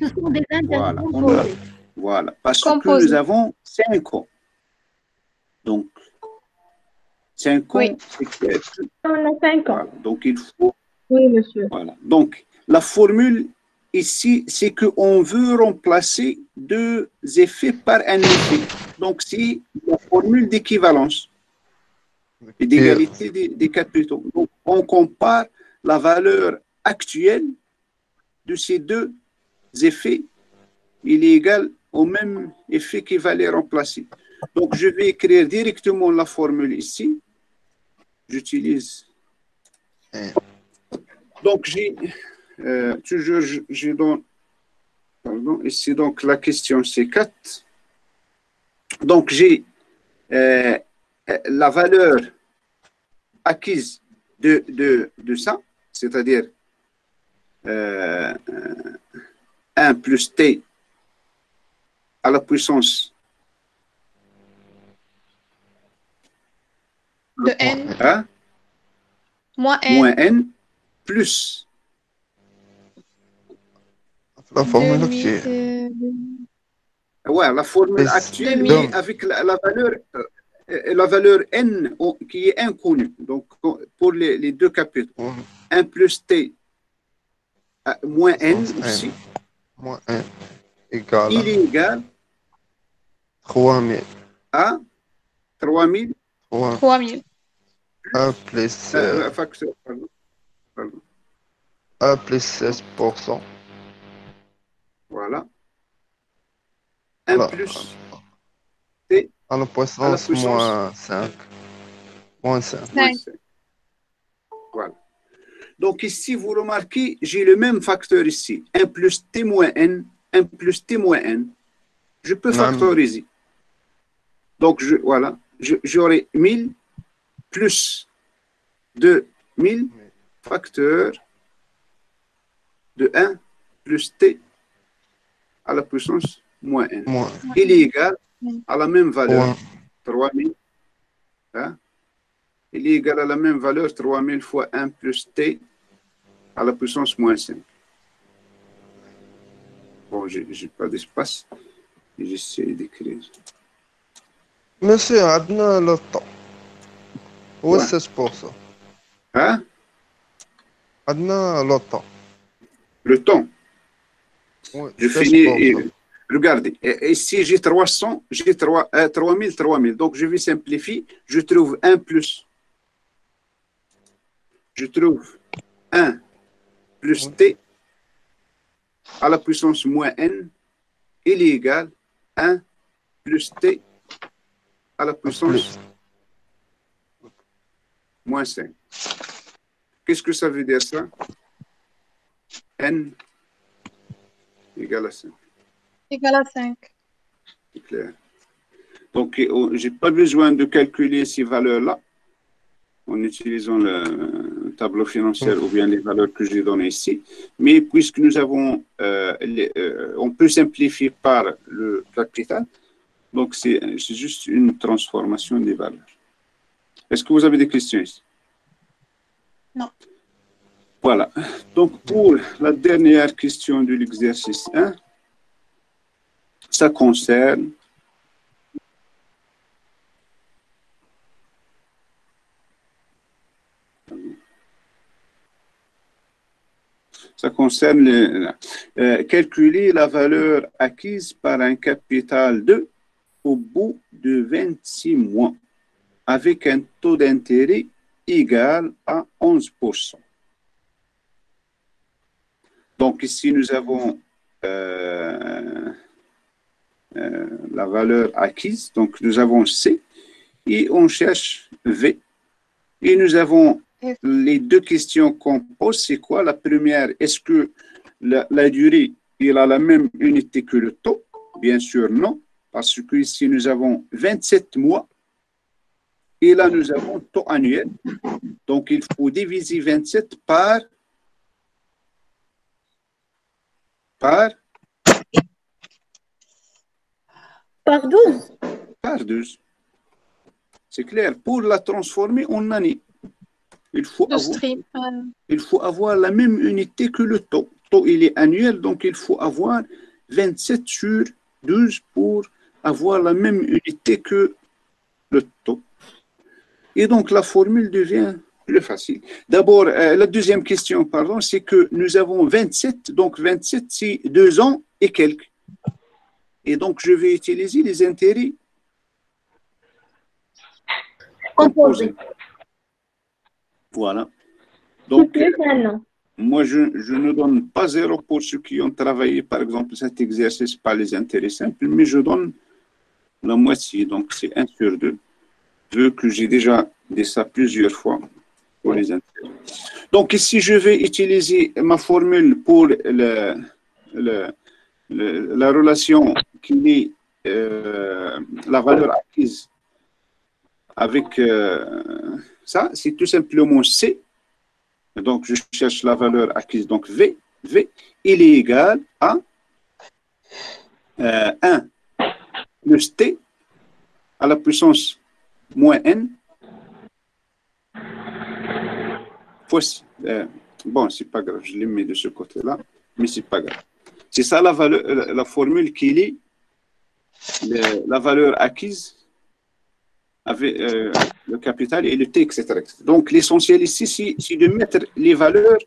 Ce sont des intérêts Voilà, composés. voilà, parce que nous avons 5 ans. Donc, 5 ans, Oui. c'est On a 5 ans. voilà. Donc, il faut. Oui, monsieur. Voilà. Donc, la formule ici, c'est qu'on veut remplacer deux effets par un effet. Donc, c'est la formule d'équivalence et d'égalité des capitaux. Donc, on compare la valeur actuelle de ces deux effets. Il est égal au même effet qui va les remplacer. Donc, je vais écrire directement la formule ici. J'utilise. Donc, toujours, j'ai dans. Pardon, ici, donc, la question, c'est 4. Donc, j'ai la valeur acquise de ça, c'est-à-dire 1 plus t à la puissance De n, hein, moins moins n, n plus La formule 2000, qui est. ouais, la formule actuelle, mais avec la valeur n qui est inconnue. Donc, pour les deux capitaux, 1 plus t moins n aussi, Moins n égale il est égal 3000. à 3000 3000. 1 plus, facteur, pardon. 1 plus 16%. Voilà. 1 Voilà. plus t À la puissance moins 5. Moins 5. moins 5. Voilà. Donc ici, vous remarquez, j'ai le même facteur ici. 1 plus t moins n, 1 plus t moins n. Je peux factoriser. Donc, voilà, j'aurai 1000 plus 2000 facteur de 1 plus t à la puissance moins n. Moins. Il est égal à la même valeur, Ouais. 3000. Hein? Il est égal à la même valeur, 3000 fois 1 plus t à la puissance moins 5. Bon, je n'ai pas d'espace. J'essaie d'écrire. Monsieur, عندنا le temps. هو Ouais. 16%. Hein? عندنا le temps. Le temps. Ouais, Je 16%. finis. Regardez, ici j'ai 300, j'ai 3000, 3000. Donc je vais simplifier. Je trouve 1 plus. Je trouve 1 plus t à la puissance moins n. Il est égal à 1 plus t à la puissance moins 5. Qu'est-ce que ça veut dire ça? N égale à 5. Égal à 5. C'est clair. Donc, je n'ai pas besoin de calculer ces valeurs-là en utilisant le tableau financier ou bien les valeurs que j'ai données ici. Mais puisque nous avons, on peut simplifier par le capital, donc c'est juste une transformation des valeurs. Est-ce que vous avez des questions ici? Non. Voilà. Donc, pour la dernière question de l'exercice 1, ça concerne calculer la valeur acquise par un capital de au bout de 26 mois avec un taux d'intérêt égal à 11%. Donc ici, nous avons la valeur acquise, donc nous avons C et on cherche V. Et nous avons les deux questions qu'on pose, c'est quoi? La première, est-ce que la durée il a la même unité que le taux? Bien sûr, non, parce que ici nous avons 27 mois et là nous avons taux annuel. Donc il faut diviser 27 par 12. Par 12. C'est clair. Pour la transformer en année, il faut avoir la même unité que le taux. Le taux, il est annuel, donc il faut avoir 27 sur 12 pour avoir la même unité que le taux. Et donc, la formule devient plus facile. D'abord, la deuxième question, pardon, c'est que nous avons 27. Donc, 27, c'est 2 ans et quelques. Et donc, je vais utiliser les intérêts composés. Voilà. Donc, moi, je ne donne pas 0 pour ceux qui ont travaillé, par exemple, cet exercice par les intérêts simples, mais je donne la moitié, donc c'est 1 sur 2, vu que j'ai déjà dit ça plusieurs fois pour les intérêts. Donc, ici, je vais utiliser ma formule pour la relation qui est la valeur acquise avec ça, c'est tout simplement C. Donc, je cherche la valeur acquise, donc V. V, il est égal à 1 plus T à la puissance moins N fois, bon, c'est pas grave, je l'ai mis de ce côté-là, mais c'est pas grave. C'est ça la valeur, la formule qui lie la valeur acquise avec le capital et le T, etc. Donc, l'essentiel ici, c'est de mettre les valeurs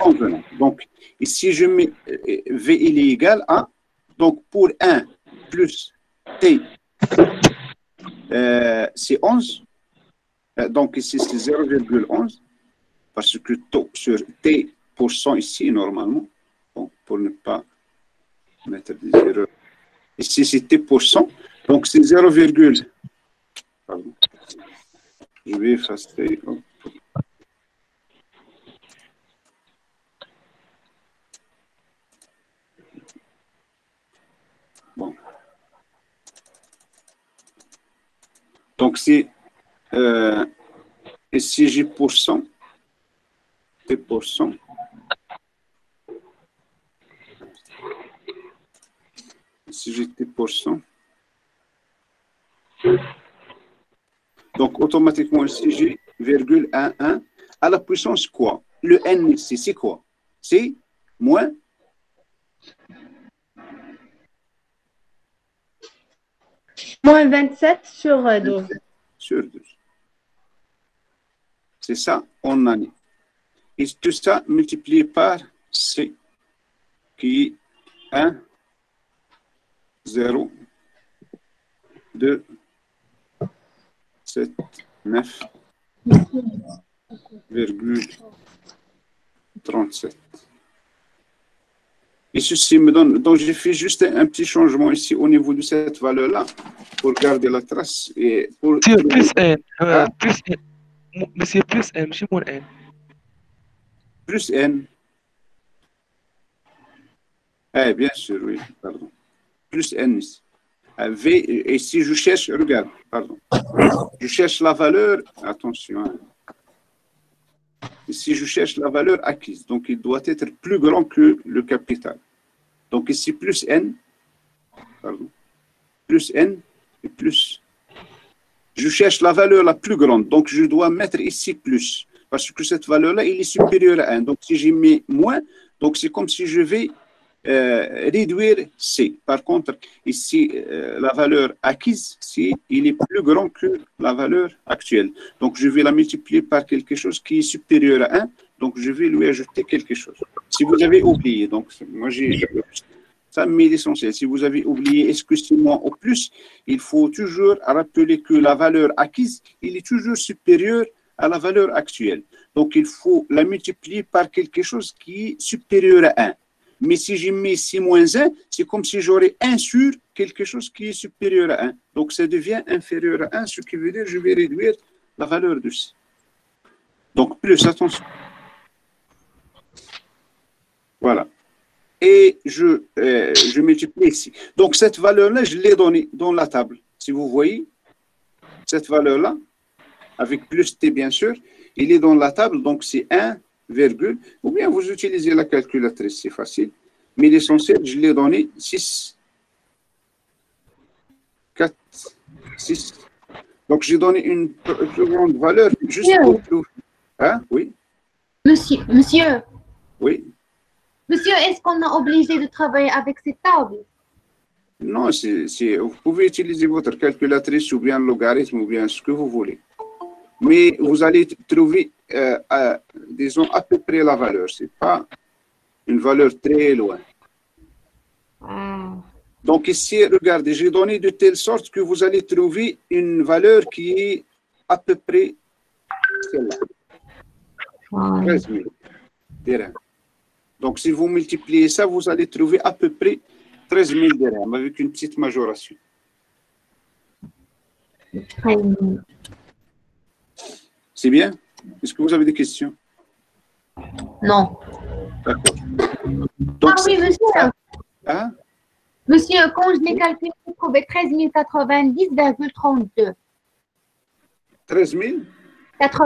convenantes. Donc, ici, je mets V, il est égal à, donc pour 1 plus T, c'est 11. Donc, ici, c'est 0,11, parce que taux sur T % ici, normalement, donc, pour ne pas mettre des erreurs. Ici, c'est T %, donc c'est 0, pardon. Je vais effacer. Bon. Donc, c'est ici, j'ai %, T %, si j'étais pourcent, donc automatiquement ici j'ai virgule 1, 1 à la puissance quoi? Le n ici, c'est quoi? C'est moins Moins 27 sur 12. sur 12. C'est ça en année. Et tout ça multiplié par C, qui est 1, 0, 2, 7, 9, virgule 37. Et ceci me donne, donc j'ai fait juste un petit changement ici au niveau de cette valeur-là pour garder la trace. Et pour Monsieur plus N. Hein? Plus N. Monsieur plus N, ماشي moins N. plus n. Eh, bien sûr, oui, pardon. Plus n ici. V, et si je cherche, regarde, pardon. Je cherche la valeur, attention. Hein. Si je cherche la valeur acquise, donc il doit être plus grand que le capital. Donc ici, plus n, pardon, plus n et plus. Je cherche la valeur la plus grande, donc je dois mettre ici plus, parce que cette valeur-là, il est supérieure à 1. Donc si j'ai mis moins, donc c'est comme si je vais réduire C. Par contre, ici, la valeur acquise, il est plus grand que la valeur actuelle. Donc, je vais la multiplier par quelque chose qui est supérieur à 1. Donc, je vais lui ajouter quelque chose. Si vous avez oublié, donc, moi, j'ai ça, mais l'essentiel. Si vous avez oublié, est-ce que c'est moins ou plus, il faut toujours rappeler que la valeur acquise, il est toujours supérieur à la valeur actuelle. Donc, il faut la multiplier par quelque chose qui est supérieur à 1. Mais si j'ai mis 6 moins 1, c'est comme si j'aurais 1 sur quelque chose qui est supérieur à 1. Donc, ça devient inférieur à 1, ce qui veut dire que je vais réduire la valeur de C. Donc, plus, attention. Voilà. Et je multiplie ici. Donc, cette valeur-là, je l'ai donnée dans la table. Si vous voyez, cette valeur-là, avec plus T, bien sûr, il est dans la table, donc c'est 1, virgule, ou bien vous utilisez la calculatrice, c'est facile. Mais l'essentiel, je l'ai donné 6, 4, 6. Donc, j'ai donné une plus grande valeur juste pour trouver. Hein? Oui? Monsieur, Oui? monsieur, est-ce qu'on est obligé de travailler avec ces tables? Non, vous pouvez utiliser votre calculatrice ou bien le logarithme ou bien ce que vous voulez. Mais vous allez trouver, disons, à peu près la valeur. Ce n'est pas une valeur très loin. Donc ici, regardez, j'ai donné de telle sorte que vous allez trouver une valeur qui est à peu près celle-là. 13 000 dirhams. Donc si vous multipliez ça, vous allez trouver à peu près 13 000 dirhams avec une petite majoration. C'est bien? Est-ce que vous avez des questions? Non. D'accord. Ah oui, monsieur. Hein? Monsieur, quand je l'ai calculé, j'ai trouvé 13 090,32. 13 000? 13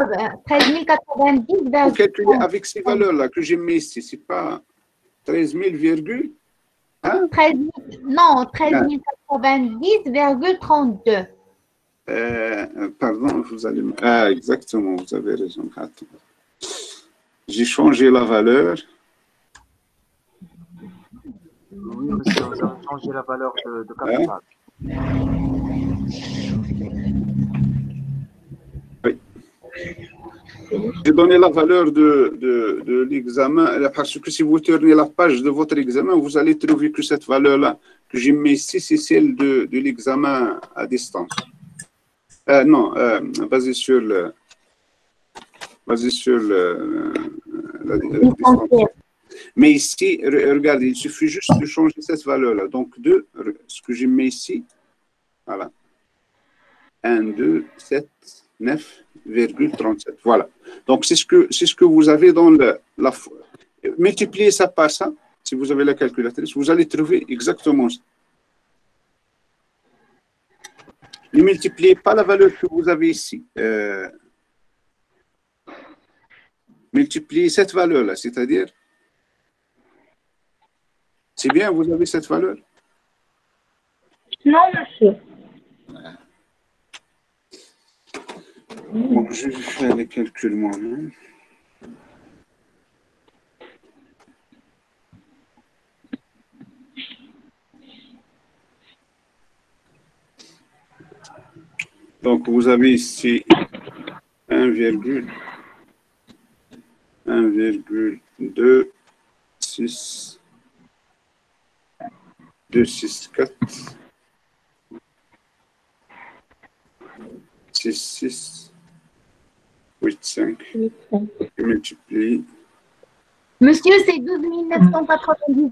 090,32. Vous calculez avec ces valeurs-là que j'ai mis ici. Ce n'est pas 13 000, hein? 13 090,32. Pardon, vous allez... Ah, exactement, vous avez raison. Attends. J'ai changé la valeur. Oui, monsieur, vous avez changé la valeur de capital. Oui. J'ai donné la valeur de l'examen, parce que si vous tournez la page de votre examen, vous allez trouver que cette valeur-là que j'ai mis ici, c'est celle de l'examen à distance. Non, basé sur la distance. Mais ici, regardez, il suffit juste de changer cette valeur-là. Donc, ce que j'ai mis ici, voilà. 1, 2, 7, 9,37. Voilà. Donc, c'est ce que vous avez dans la... Multipliez ça par ça, si vous avez la calculatrice, vous allez trouver exactement ça. Ne multipliez pas la valeur que vous avez ici. Multipliez cette valeur-là, c'est-à-dire... C'est bien, vous avez cette valeur? Non, monsieur. Bon, je vais faire les calculs moi-même. Donc, vous avez ici 1,26 264 66 85 multiplié. Monsieur, c'est 12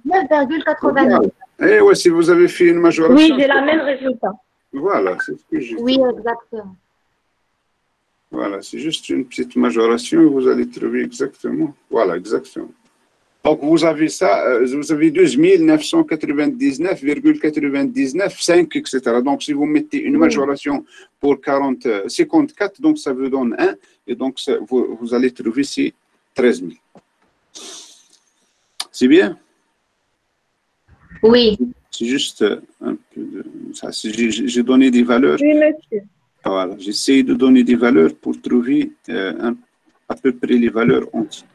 999,89. Eh ouais, si vous avez fait une Oui, majoration. j'ai la même résultat. Voilà, c'est ce que j'ai Oui, fait. exactement. Voilà, c'est juste une petite majoration et vous allez trouver exactement. Voilà, exactement. Donc, vous avez ça, vous avez 12 999,99, 5, etc. Donc, si vous mettez une majoration pour 54, donc ça vous donne 1, et donc vous allez trouver ici 13 000. C'est bien? Oui. C'est juste un peu de ça. J'ai donné des valeurs. Oui, monsieur. Voilà, j'essaie de donner des valeurs pour trouver à peu près les valeurs entières.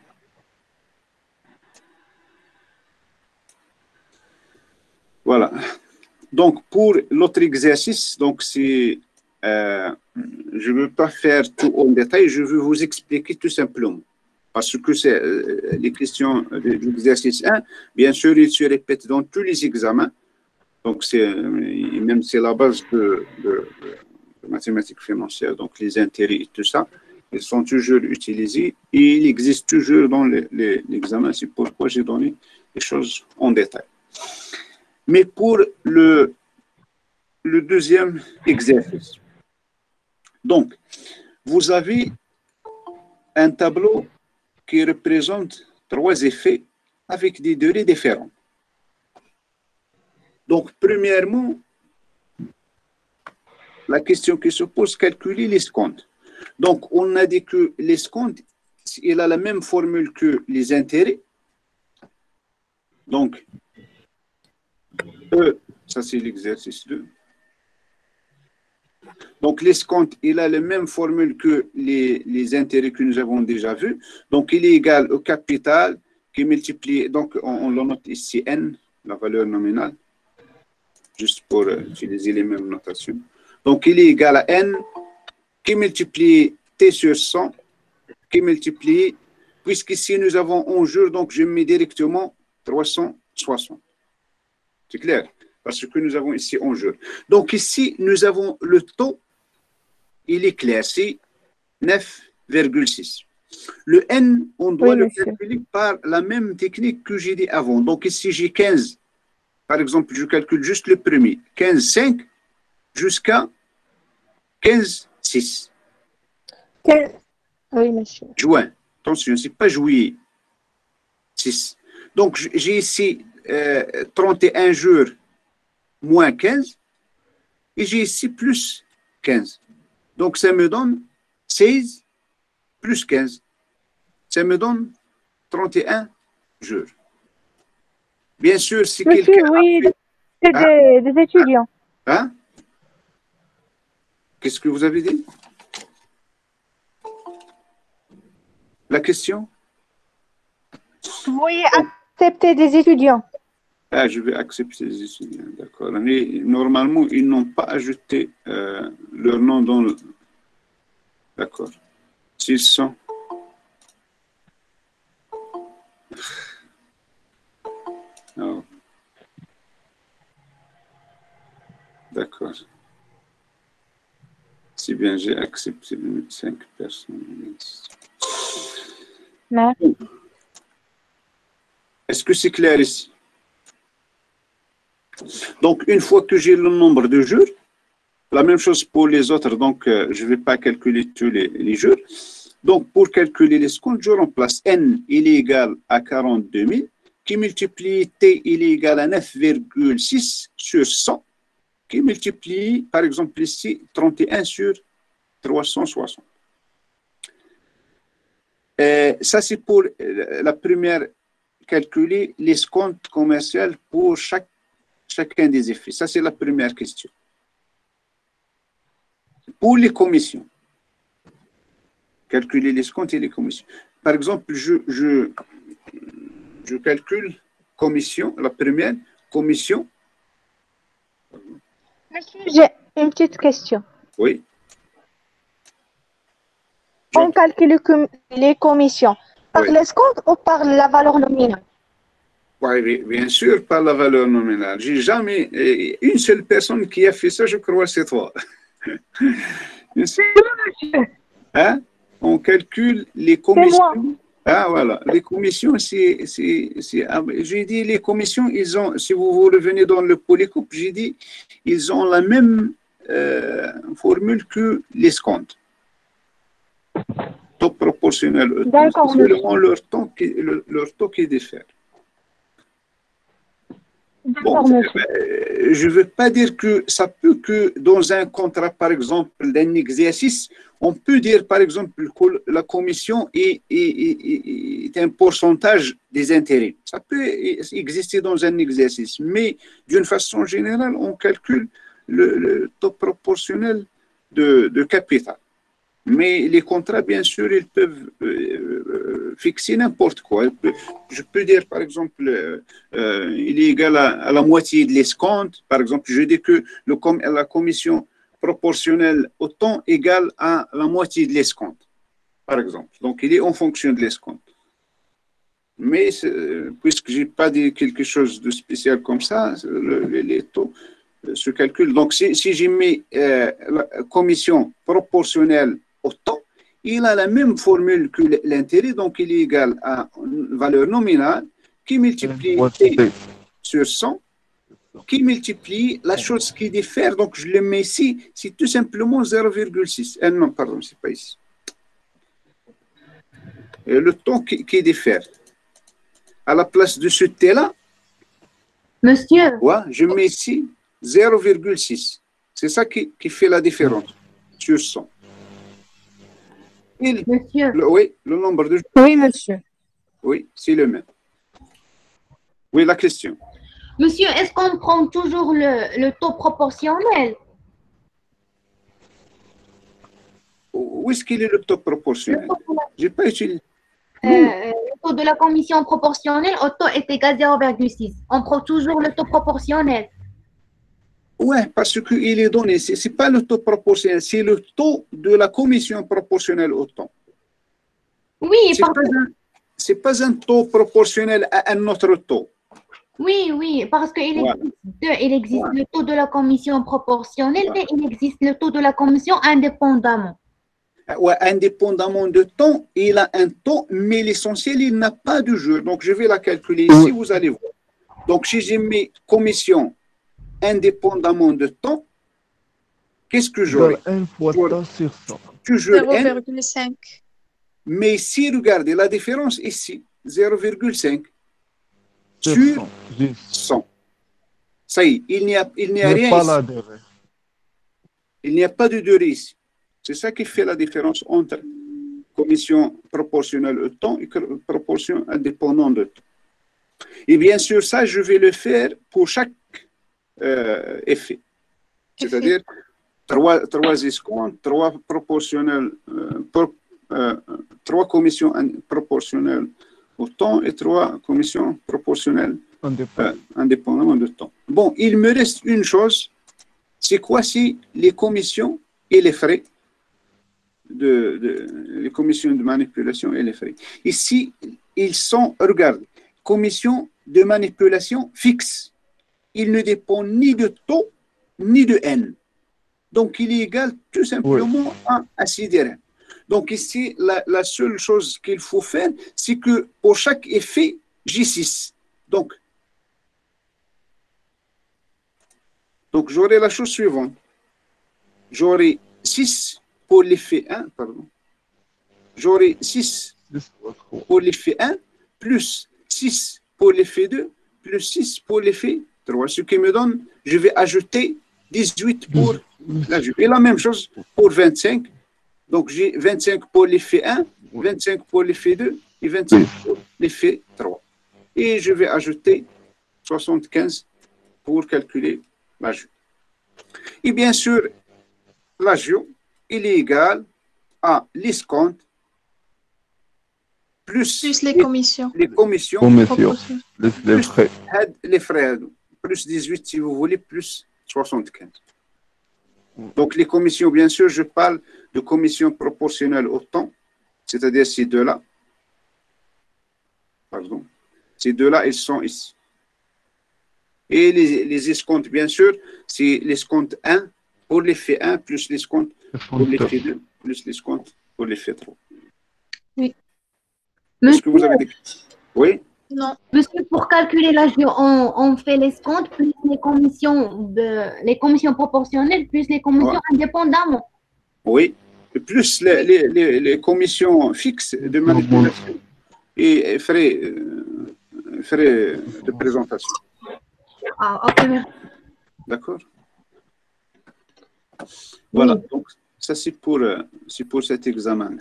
Voilà. Donc, pour l'autre exercice, donc c'est, je ne veux pas faire tout en détail, je veux vous expliquer tout simplement. Parce que c'est les questions de l'exercice 1, bien sûr, ils se répètent dans tous les examens. Donc, même c'est la base de mathématiques financières, donc les intérêts et tout ça, ils sont toujours utilisés et ils existent toujours dans l'examen. C'est pourquoi j'ai donné les choses en détail. Mais pour le deuxième exercice, donc, vous avez un tableau qui représente 3 effets avec des durées différentes. Donc, premièrement, la question qui se pose, calculer l'escompte. Donc, on a dit que l'escompte, il a la même formule que les intérêts. Donc, ça c'est l'exercice 2. Donc, l'escompte, il a la même formule que les intérêts que nous avons déjà vus. Donc, il est égal au capital qui est multiplié, donc on le note ici N, la valeur nominale, juste pour utiliser les mêmes notations. Donc, il est égal à N qui multiplie T sur 100, qui multiplie, puisqu'ici nous avons en jour, donc je mets directement 360. C'est clair? Parce que nous avons ici en jour. Donc ici, nous avons le taux, il est clair, c'est 9,6. Le N, on doit le calculer par la même technique que j'ai dit avant. Donc ici, j'ai 15. Par exemple, je calcule juste le premier. 15,5 jusqu'à 15,6. Oui, monsieur. Juin. Attention, ce n'est pas juillet. 6. Donc, j'ai ici 31 jours moins 15 et j'ai ici plus 15. Donc, ça me donne 16 plus 15. Ça me donne 31 jours. Bien sûr, si quelqu'un... Oui, c'est des étudiants. Hein? Qu'est-ce que vous avez dit? La question? Oui, accepter des étudiants. Ah, je vais accepter les étudiants, d'accord. Mais normalement, ils n'ont pas ajouté leur nom dans le... D'accord. S'ils sont... Oh. D'accord. C'est bien, j'ai accepté 5 personnes. Non. Est-ce que c'est clair ici? Donc, une fois que j'ai le nombre de jours, la même chose pour les autres, donc je ne vais pas calculer tous les jours. Donc, pour calculer l'escompte, je remplace N, il est égal à 42 000, qui multiplie T, il est égal à 9,6 sur 100, qui multiplie, par exemple ici, 31 sur 360. Ça, c'est pour la première, calculer l'escompte commercial pour chaque chacun des effets. Ça, c'est la première question. Pour les commissions, calculer l'escompte et les commissions. Par exemple, je calcule commission, la première commission. Monsieur, j'ai une petite question. Oui. On calcule les commissions par Oui. l'escompte ou par la valeur nominale? Oui, bien sûr, par la valeur nominale. J'ai jamais une seule personne qui a fait ça, je crois, c'est toi. Bien sûr. Hein? On calcule les commissions. Ah, voilà. Les commissions, j'ai dit, les commissions, ils ont, si vous revenez dans le polycoupe, j'ai dit, ils ont la même formule que l'escompte. Taux proportionnel. D'accord, c'est seulement leur taux qui diffère. Bon, je ne veux pas dire que ça peut que dans un contrat, par exemple, d'un exercice, on peut dire, par exemple, que la commission est un pourcentage des intérêts. Ça peut exister dans un exercice, mais d'une façon générale, on calcule le taux proportionnel de capital. Mais les contrats, bien sûr, ils peuvent fixer n'importe quoi. Je peux dire, par exemple, il est égal à la moitié de l'escompte. Par exemple, je dis que la commission proportionnelle au temps égale à la moitié de l'escompte, par exemple. Donc, il est en fonction de l'escompte. Mais puisque je n'ai pas dit quelque chose de spécial comme ça, les taux se calculent. Donc, si j'ai mis la commission proportionnelle au temps, il a la même formule que l'intérêt, donc il est égal à une valeur nominale qui multiplie T sur 100, qui multiplie la chose qui diffère. Donc je le mets ici, c'est tout simplement 0,6. Non, pardon, c'est pas ici. Le temps qui diffère. À la place de ce T-là, Monsieur, ouais, je mets ici 0,6. C'est ça qui fait la différence sur 100. monsieur. Oui, le nombre de... Oui, monsieur. Oui, c'est le même. Oui, la question. Monsieur, est-ce qu'on prend toujours le taux proportionnel? Où est-ce qu'il est le taux proportionnel? Je n'ai pas utilisé. Le taux de la commission proportionnelle au taux est égal à 0,6. On prend toujours le taux proportionnel. Oui, parce qu'il est donné. Ce n'est pas le taux proportionnel, c'est le taux de la commission proportionnelle au temps. Oui, ce n'est pas un taux proportionnel à un autre taux. Oui, parce qu'il existe deux. Il existe le taux de la commission proportionnelle et il existe le taux de la commission indépendamment. Ouais, indépendamment de temps, il a un taux, mais l'essentiel, il n'a pas de jeu. Donc, je vais la calculer ici, vous allez voir. Donc, si j'ai mis commission indépendamment de temps, qu'est-ce que j'aurai? 1 fois temps sur 100. Toujours n. 0,5. Mais si, regardez, la différence ici, 0,5 sur 100. Ça y est, il n'y a rien pas ici. la durée. Il n'y a pas de durée ici. C'est ça qui fait la différence entre commission proportionnelle au temps et proportion indépendante de temps. Et bien sûr, ça, je vais le faire pour chaque effet. C'est-à-dire 3 escomptes, 3 proportionnels, 3 commissions proportionnelles au temps et 3 commissions proportionnelles indépendamment de temps. Bon, il me reste une chose, c'est quoi si les commissions et les frais les commissions de manipulation et les frais. Ici, ils sont, regardez, commission de manipulation fixe. Il ne dépend ni de taux, ni de N. Donc, il est égal tout simplement à sidérant. Donc, ici, la seule chose qu'il faut faire, c'est que pour chaque effet, j'ai 6. Donc j'aurai la chose suivante. J'aurai 6 pour l'effet 1, pardon. J'aurai 6 pour l'effet 1, plus 6 pour l'effet 2, plus 6 pour l'effet 3. Ce qui me donne, je vais ajouter 18 pour la jupe. Et la même chose pour 25. Donc, j'ai 25 pour l'effet 1, 25 pour l'effet 2 et 25 pour l'effet 3. Et je vais ajouter 75 pour calculer l'agio. Et bien sûr, l'agio, il est égal à l'escompte plus les commissions. les commissions, Commission. Les frais. les frais, plus 18 si vous voulez, plus 75. Donc les commissions, bien sûr, je parle de commissions proportionnelles au temps, c'est-à-dire ces deux-là. Pardon. Ces deux-là, ils sont ici. Et les escomptes, bien sûr, c'est l'escompte 1 pour l'effet 1 plus l'escompte pour l'effet 2 plus l'escompte pour l'effet 3. Oui. Est-ce que vous avez des questions? Oui? Non. Monsieur, pour calculer l'agio, on fait l'escompte plus les commissions proportionnelles plus les commissions indépendamment. Oui. Et plus les commissions fixes de manipulation et frais de présentation. Ah, ok, merci. D'accord? Voilà. Oui. Donc, ça, c'est pour cet examen.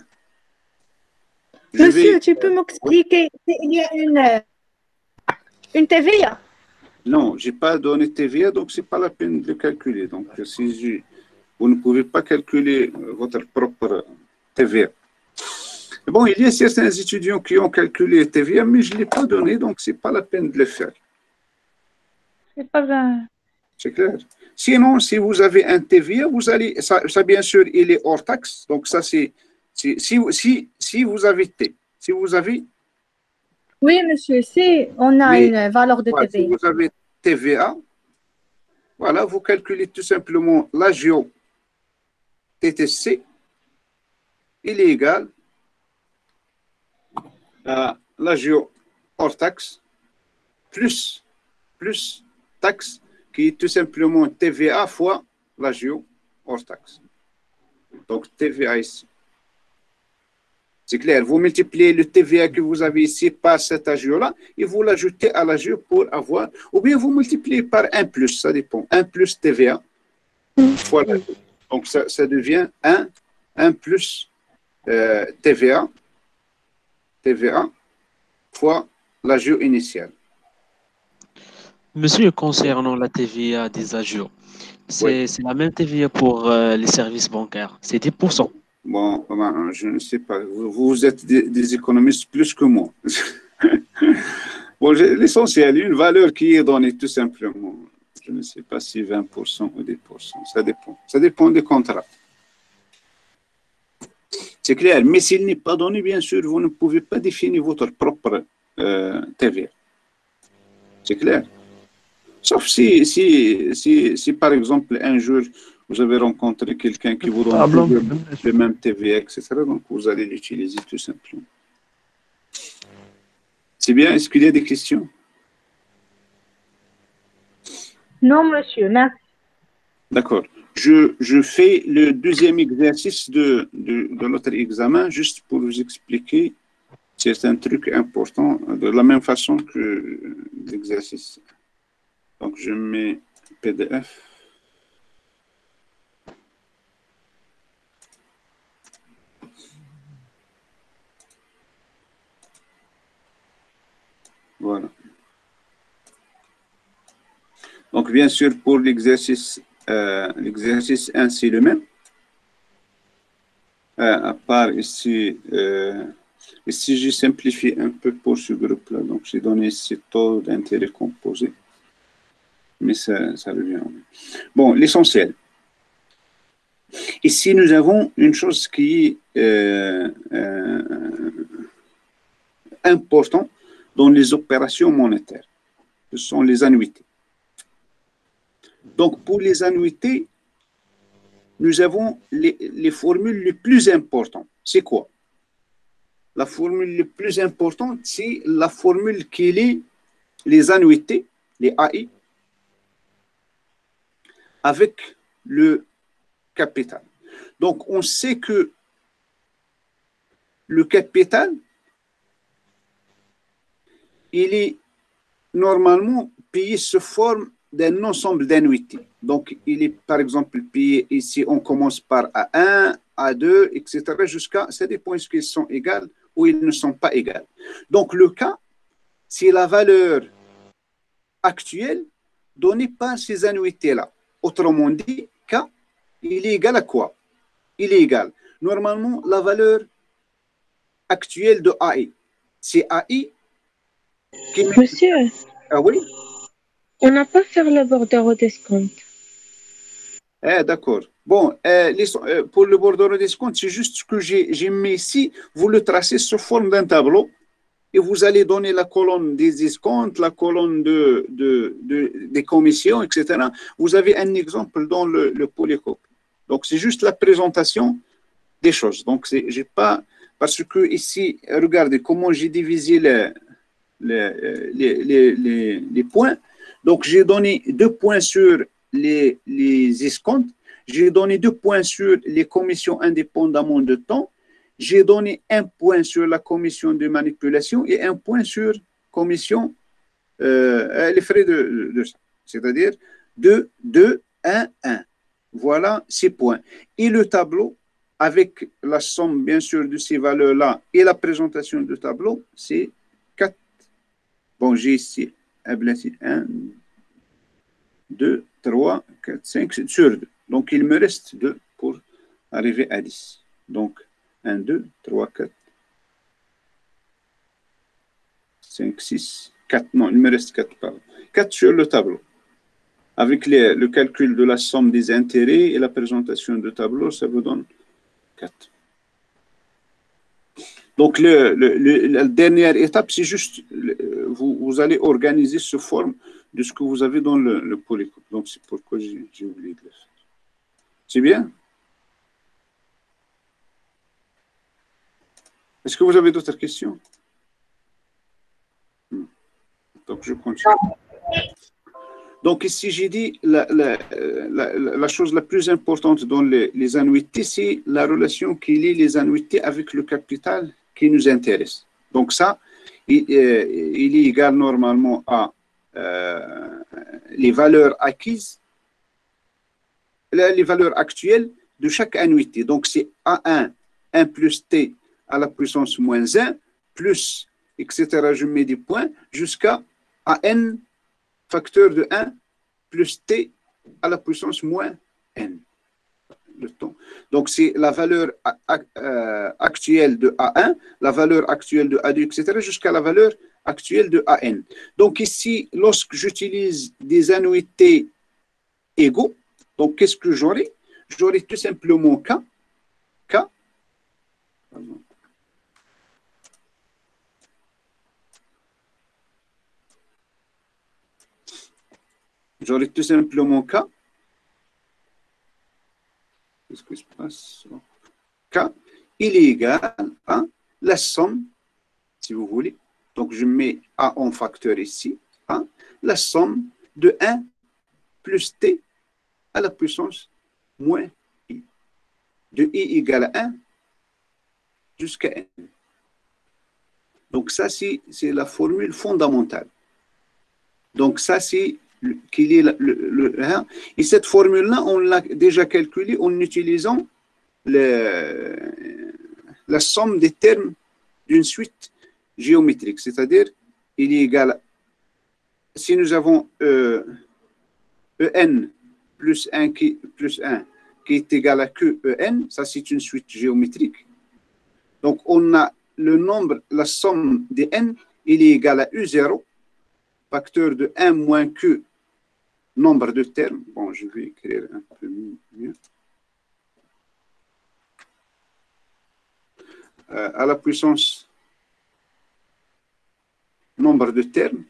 Monsieur, tu peux m'expliquer s'il y a une TVA? Non, je n'ai pas donné TVA, donc ce n'est pas la peine de le calculer. Donc, vous ne pouvez pas calculer votre propre TVA. Bon, il y a certains étudiants qui ont calculé TVA, mais je ne l'ai pas donné, donc ce n'est pas la peine de le faire. C'est pas vrai. C'est clair. Sinon, si vous avez un TVA, vous allez, ça bien sûr, il est hors taxe. Donc, ça, si vous avez T, si vous avez. Oui, monsieur, si on a une valeur de Si TVA. vous avez TVA, voilà, vous calculez tout simplement l'agio TTC, il est égal à l'agio hors taxe plus taxe qui est tout simplement TVA fois l'agio hors taxe. Donc TVA ici. C'est clair, vous multipliez le TVA que vous avez ici par cet agio-là et vous l'ajoutez à l'agio pour avoir, ou bien vous multipliez par 1 plus, ça dépend, 1 plus TVA fois l'agio. Donc ça devient 1 plus TVA fois l'agio initial. Monsieur, concernant la TVA des agios, c'est la même TVA pour les services bancaires. C'est 10%. Bon, je ne sais pas. Vous êtes des économistes plus que moi. Bon, l'essentiel, une valeur qui est donnée tout simplement. Je ne sais pas si 20% ou 10%. Ça dépend. Ça dépend des contrats. C'est clair. Mais s'il n'est pas donné, bien sûr, vous ne pouvez pas définir votre propre TVA. C'est clair. Sauf si, par exemple, un jour, vous avez rencontré quelqu'un qui vous donne le même TVA, etc. Donc, vous allez l'utiliser tout simplement. C'est bien. Est-ce qu'il y a des questions? Non, monsieur, merci. D'accord. Je fais le deuxième exercice de notre examen juste pour vous expliquer certains trucs importants de la même façon que l'exercice. Donc, je mets PDF. Voilà. Donc, bien sûr, pour l'exercice 1, c'est le même. À part ici, ici j'ai simplifié un peu pour ce groupe-là. Donc, j'ai donné ces taux d'intérêt composés. Mais ça revient. Bon, l'essentiel. Ici, nous avons une chose qui est importante dans les opérations monétaires. Ce sont les annuités. Donc, pour les annuités, nous avons les formules les plus importantes. C'est quoi? La formule la plus importante, c'est la formule qui lie les annuités, les AI, avec le capital. Donc, on sait que le capital, il est normalement payé sous forme d'un ensemble d'annuités. Donc, il est par exemple payé ici, on commence par A1, A2, etc. jusqu'à, ça dépend est-ce qu'ils sont égales ou ils ne sont pas égales. Donc, le cas, c'est la valeur actuelle donné par ces annuités-là. Autrement dit, K, il est égal à quoi? Il est égal. Normalement, la valeur actuelle de AI, c'est AI qui... Monsieur, Ah oui? on n'a pas fait le bordereau au descompte. Ah, d'accord. Bon, pour le bordereau d'escompte, c'est juste ce que j'ai mis ici. Vous le tracez sous forme d'un tableau et vous allez donner la colonne des escomptes, la colonne des commissions, etc. Vous avez un exemple dans le polycope. Donc, c'est juste la présentation des choses. Donc, j'ai pas... Parce que ici, regardez comment j'ai divisé les points. Donc, j'ai donné 2 points sur les escomptes. J'ai donné 2 points sur les commissions indépendamment de temps. J'ai donné 1 point sur la commission de manipulation et 1 point sur commission, les frais de ça. C'est-à-dire 2, 2, 1, 1. Voilà ces points. Et le tableau, avec la somme, bien sûr, de ces valeurs-là et la présentation du tableau, c'est 4. Bon, j'ai ici 1, 2, 3, 4, 5, c'est sur 2. Donc, il me reste 2 pour arriver à 10. Donc, 1, 2, 3, 4, 5, 6, 4. Non, il me reste 4, pardon. 4 sur le tableau. Avec le calcul de la somme des intérêts et la présentation du tableau, ça vous donne 4. Donc, la dernière étape, c'est juste, vous allez organiser sous forme de ce que vous avez dans le polycope. Donc, c'est pourquoi j'ai oublié de le faire. C'est bien? Est-ce que vous avez d'autres questions? Donc, je continue. Donc, ici, j'ai dit, la chose la plus importante dans les annuités, c'est la relation qui lie les annuités avec le capital qui nous intéresse. Donc, ça, il est égal normalement à les valeurs acquises, les valeurs actuelles de chaque annuité. Donc, c'est A1, 1 plus T à la puissance moins 1, plus, etc. Je mets des points, jusqu'à AN facteur de 1 plus T à la puissance moins N. Le temps. Donc, c'est la valeur actuelle de A1, la valeur actuelle de A2, etc., jusqu'à la valeur actuelle de AN. Donc, ici, lorsque j'utilise des annuités égaux, donc, qu'est-ce que j'aurai? J'aurai tout simplement K. J'aurai tout simplement K. Qu'est-ce qui se passe? K, il est égal à la somme, si vous voulez. Donc, je mets A en facteur ici, à la somme de 1 plus T à la puissance moins I. De I égale à 1 jusqu'à N. Donc, ça, c'est la formule fondamentale. Donc, ça, c'est qu'il est et cette formule-là, on l'a déjà calculée en utilisant la somme des termes d'une suite géométrique. C'est-à-dire, il est égal à, si nous avons En plus 1 qui est égal à QEN, ça c'est une suite géométrique. Donc, on a le nombre, la somme des N, il est égal à U0, facteur de 1 moins Q, nombre de termes. Bon, je vais écrire un peu mieux. À la puissance nombre de termes.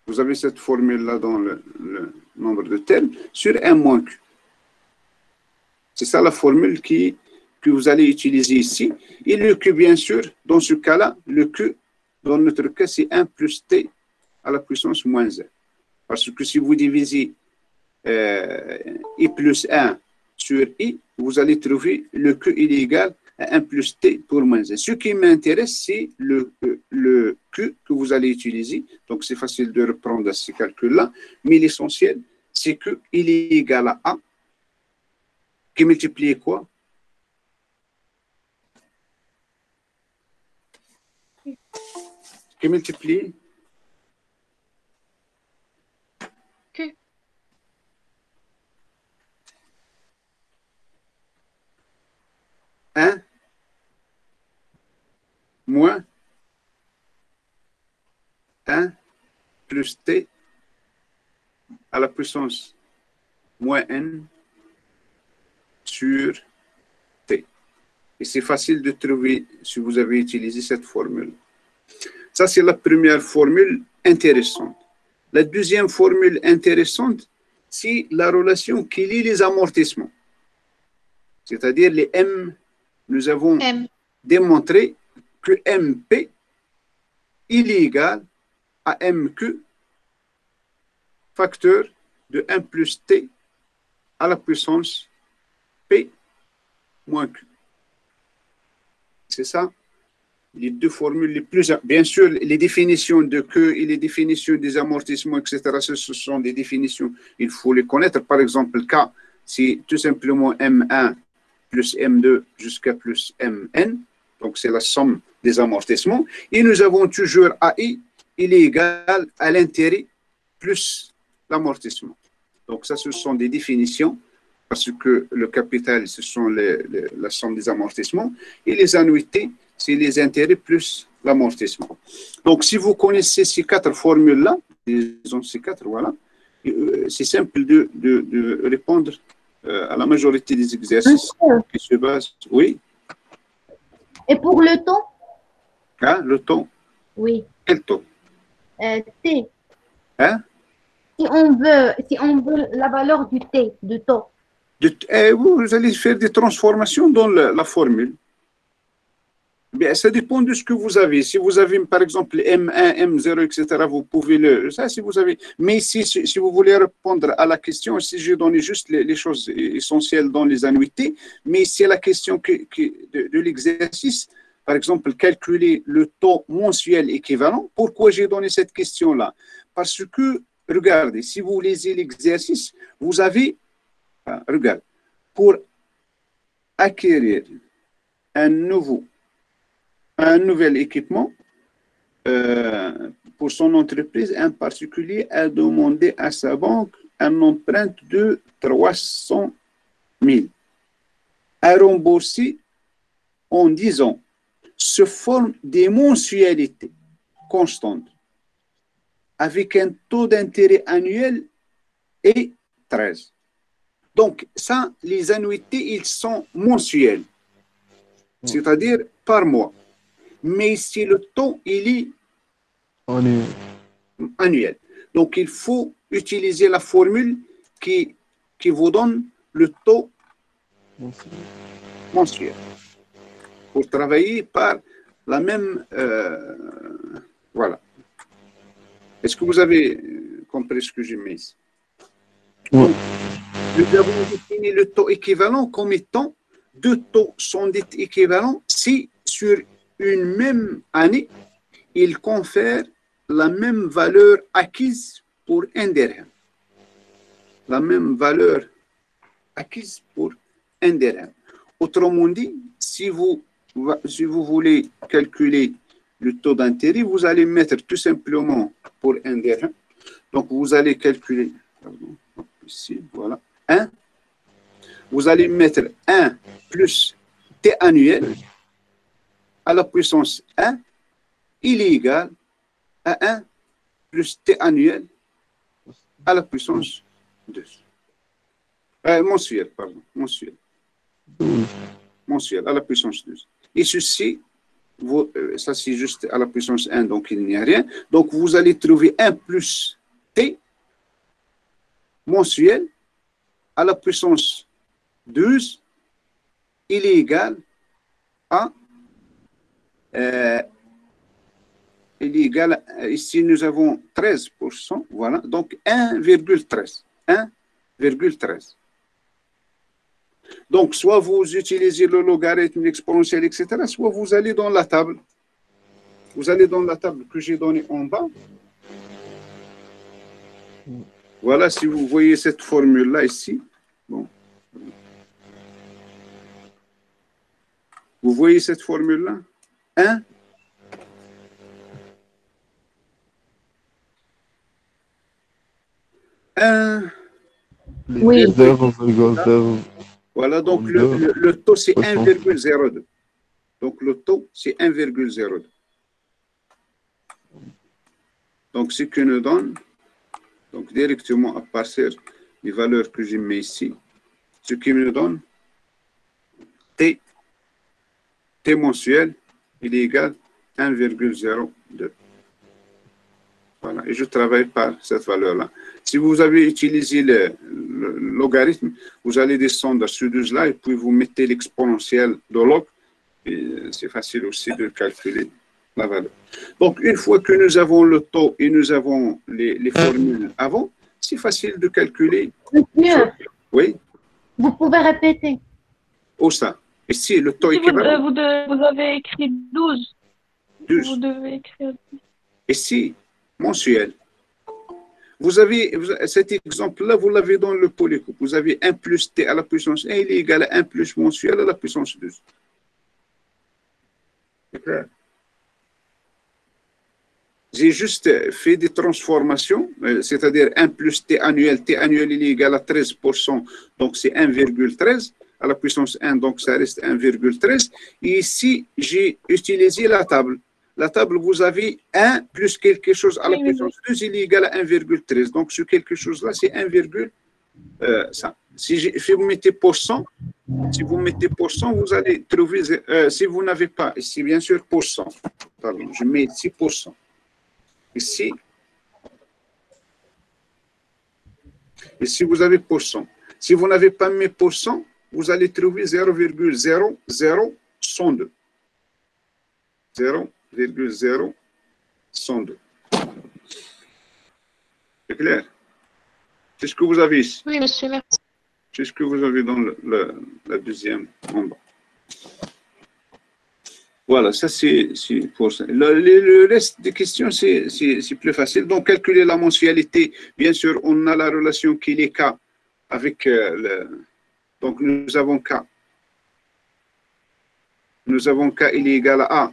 Vous avez cette formule-là dans le nombre de termes sur 1 moins Q. C'est ça la formule que vous allez utiliser ici. Et le Q, bien sûr, dans ce cas-là, le Q, dans notre cas, c'est 1 plus T à la puissance moins 1. Parce que si vous divisez I plus 1 sur I, vous allez trouver le Q, il est égal à 1 plus T pour moins 1. Ce qui m'intéresse, c'est le Q que vous allez utiliser. Donc, c'est facile de reprendre ces calculs-là. Mais l'essentiel, c'est qu'il est égal à A, qui multiplie quoi? Qui multiplie 1 plus t à la puissance moins n sur t. Et c'est facile de trouver si vous avez utilisé cette formule. Ça, c'est la première formule intéressante. La deuxième formule intéressante, c'est la relation qui lie les amortissements. C'est-à-dire les M, nous avons démontré que MP il est égal à MQ facteur de 1 plus T à la puissance P moins Q. C'est ça les deux formules les plus... Bien sûr, les définitions de Q et les définitions des amortissements, etc., ce sont des définitions, il faut les connaître. Par exemple, K, c'est tout simplement M1 plus M2 jusqu'à plus Mn. Donc, c'est la somme des amortissements. Et nous avons toujours AI, il est égal à l'intérêt plus l'amortissement. Donc, ça, ce sont des définitions, parce que le capital, ce sont la somme des amortissements. Et les annuités, c'est les intérêts plus l'amortissement. Donc, si vous connaissez ces quatre formules-là, disons ces quatre, voilà, c'est simple de répondre à la majorité des exercices qui se basent. Oui. Et pour le taux? Hein, le taux? Oui. Quel taux? T. Hein? Si on veut la valeur du T, du taux. Vous allez faire des transformations dans la formule. Bien, ça dépend de ce que vous avez. Si vous avez, par exemple, M1, M0, etc., vous pouvez ça, si vous avez. Mais si vous voulez répondre à la question, si je donne juste les choses essentielles dans les annuités, mais c'est la question de l'exercice, par exemple, calculer le taux mensuel équivalent. Pourquoi j'ai donné cette question-là? Parce que, regardez, si vous lisez l'exercice, vous avez, regarde, pour acquérir un nouvel équipement pour son entreprise, un particulier a demandé à sa banque un emprunt de 300 000 à rembourser en 10 ans, se forment des mensualités constantes avec un taux d'intérêt annuel et 13. Donc, ça, les annuités, ils sont mensuels, c'est-à-dire par mois. Mais si le taux, il est annuel. Donc, il faut utiliser la formule qui vous donne le taux mensuel pour travailler par la même... voilà. Est-ce que vous avez compris ce que j'ai mis ici? Oui. Nous avons défini le taux équivalent comme étant deux taux sont équivalents si sur une même année, ils confèrent la même valeur acquise pour un dirham. La même valeur acquise pour un dirham. Autrement dit, si vous voulez calculer le taux d'intérêt, vous allez mettre tout simplement pour un dirham. Donc, vous allez calculer, pardon, ici, voilà, 1. Vous allez mettre 1 plus T annuel à la puissance 1, il est égal à 1 plus T annuel à la puissance 2. Mensuel, pardon, mensuel. Mensuel à la puissance 2. Et ceci, ça c'est juste à la puissance 1, donc il n'y a rien. Donc vous allez trouver 1 plus T mensuel à la puissance 12, il est égal à il est égal à, ici nous avons 13%, voilà, donc 1,13. 1,13. Donc, soit vous utilisez le logarithme, l'exponentiel, etc., soit vous allez dans la table. Vous allez dans la table que j'ai donnée en bas. Voilà, si vous voyez cette formule-là ici. Bon. Vous voyez cette formule-là? 1. Oui. 0,0. Voilà, donc le taux, c'est 1,02. Donc, le taux, c'est 1,02. Donc, ce qui nous donne, donc directement à partir des valeurs que j'ai mis ici, ce qui me donne T mensuel, il est égal à 1,02. Voilà, et je travaille par cette valeur-là. Si vous avez utilisé le logarithme, vous allez descendre sur 12 là et puis vous mettez l'exponentielle de log. C'est facile aussi de calculer la valeur. Donc, une fois que nous avons le taux et nous avons les formules avant, c'est facile de calculer. Monsieur, oui. Vous pouvez répéter. Où ça? Ici, le taux Si équivalent. vous avez écrit 12. 12. Vous devez écrire 12. Ici, mensuel. Vous avez cet exemple-là, vous l'avez dans le polycoupe. Vous avez 1 plus t à la puissance 1, il est égal à 1 plus mensuel à la puissance 12. C'est clair. J'ai juste fait des transformations, c'est-à-dire 1 plus t annuel il est égal à 13%, donc c'est 1,13 à la puissance 1, donc ça reste 1,13. Et ici, j'ai utilisé la table. La table, vous avez 1 plus quelque chose à la puissance 2, il est égal à 1,13. Donc, ce quelque chose-là, c'est 1,5. Si vous mettez pourcent, vous allez trouver, si vous n'avez pas, ici, bien sûr, pourcent. Pardon, je mets ici pourcent. Ici, vous avez pourcent. Si vous n'avez pas mis pourcent, vous allez trouver 0,0012. 0,0102. C'est clair? C'est ce que vous avez ici. Oui, monsieur, merci. C'est ce que vous avez dans la deuxième en bas. Voilà, ça c'est pour ça. Le reste des questions, c'est plus facile. Donc, calculer la mensualité, bien sûr, on a la relation qui est K avec donc, nous avons K. Nous avons K, il est égal à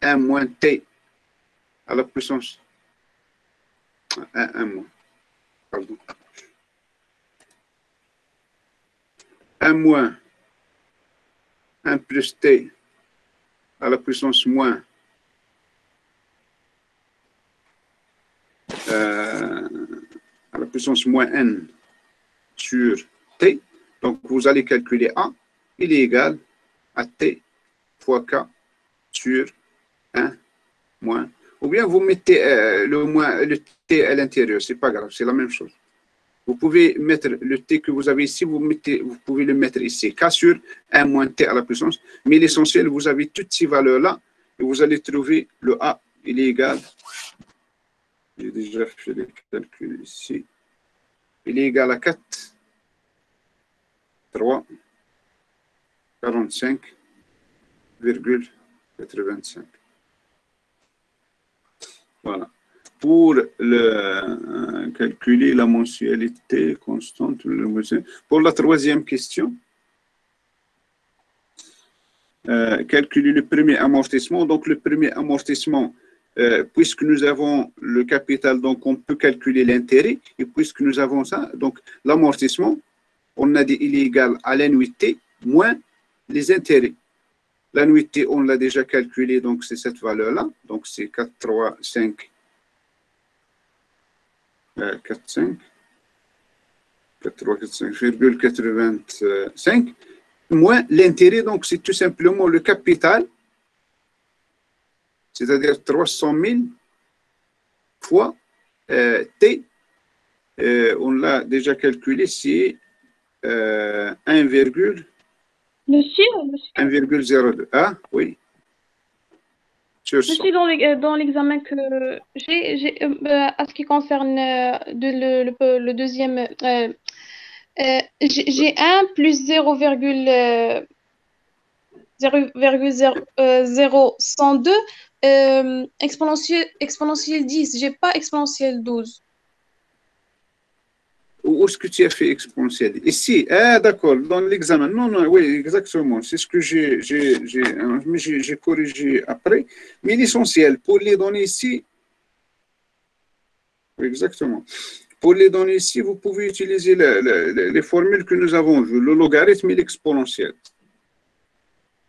1 moins T à la puissance 1 moins. Pardon. 1 moins 1 plus T à la puissance moins à la puissance moins n sur t. Donc, vous allez calculer A, il est égal à t fois k sur 1 moins. Ou bien vous mettez le t à l'intérieur, c'est pas grave, c'est la même chose. Vous pouvez mettre le t que vous avez ici, vous pouvez le mettre ici, k sur 1 moins t à la puissance. Mais l'essentiel, vous avez toutes ces valeurs-là et vous allez trouver le a, il est égal. J'ai déjà fait le calcul ici. Il est égal à 4, 3, 45,85. Voilà. Pour calculer la mensualité constante, pour la troisième question, calculer le premier amortissement. Donc, le premier amortissement, puisque nous avons le capital, donc on peut calculer l'intérêt. Et puisque nous avons ça, donc l'amortissement, on a dit il est égal à l'annuité moins les intérêts. L'annuité, on l'a déjà calculé, donc c'est cette valeur-là. Donc, c'est 4,85 moins l'intérêt, donc c'est tout simplement le capital, c'est-à-dire 300 000 fois T, on l'a déjà calculé, c'est 1,02. Ah, oui. Monsieur, dans l'examen que j'ai, à ce qui concerne le deuxième, j'ai 1 plus 0,0102 exponentielle 10. J'ai pas exponentielle 12. Où est-ce que tu as fait exponentielle? Ici, ah d'accord, dans l'examen. Non, non, oui, exactement. C'est ce que j'ai corrigé après. Mais l'essentiel, pour les données ici, exactement. Pour les données ici, vous pouvez utiliser les formules que nous avons vues, le logarithme et l'exponentiel.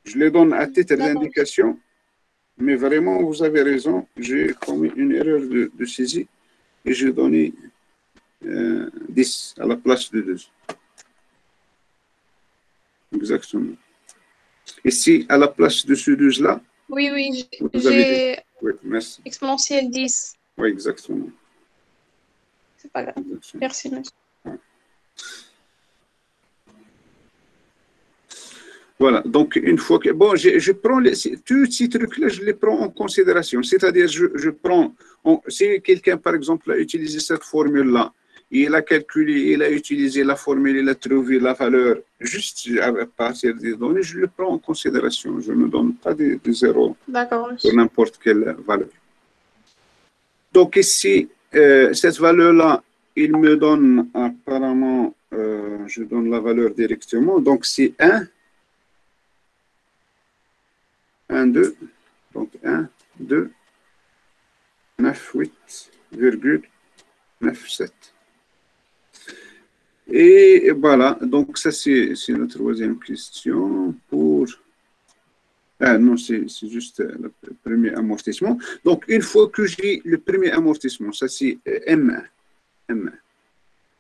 Je les donne à titre d'indication. Mais vraiment, vous avez raison, j'ai commis une erreur de saisie et j'ai donné 10 à la place de 2. Exactement. Ici, à la place de ce 12-là, Oui, oui, vous avez j'ai oui, merci. exponentielle 10. Oui, exactement. C'est pas grave. Exactement. Merci, monsieur. Voilà, donc une fois que... Bon, je prends tous ces trucs-là, je les prends en considération. C'est-à-dire, je prends... si quelqu'un, par exemple, a utilisé cette formule-là, il a calculé, il a utilisé la formule, il a trouvé la valeur juste à partir des données, je le prends en considération. Je ne donne pas des zéros D'accord, pour monsieur. n'importe quelle valeur. Donc ici, cette valeur-là, il me donne apparemment, je donne la valeur directement, donc c'est 1, 1, 2, donc 1, 2, 9, 8,97. Et voilà, donc ça c'est la troisième question pour... Ah non, c'est juste le premier amortissement. Donc une fois que j'ai le premier amortissement, ça c'est M1. M1.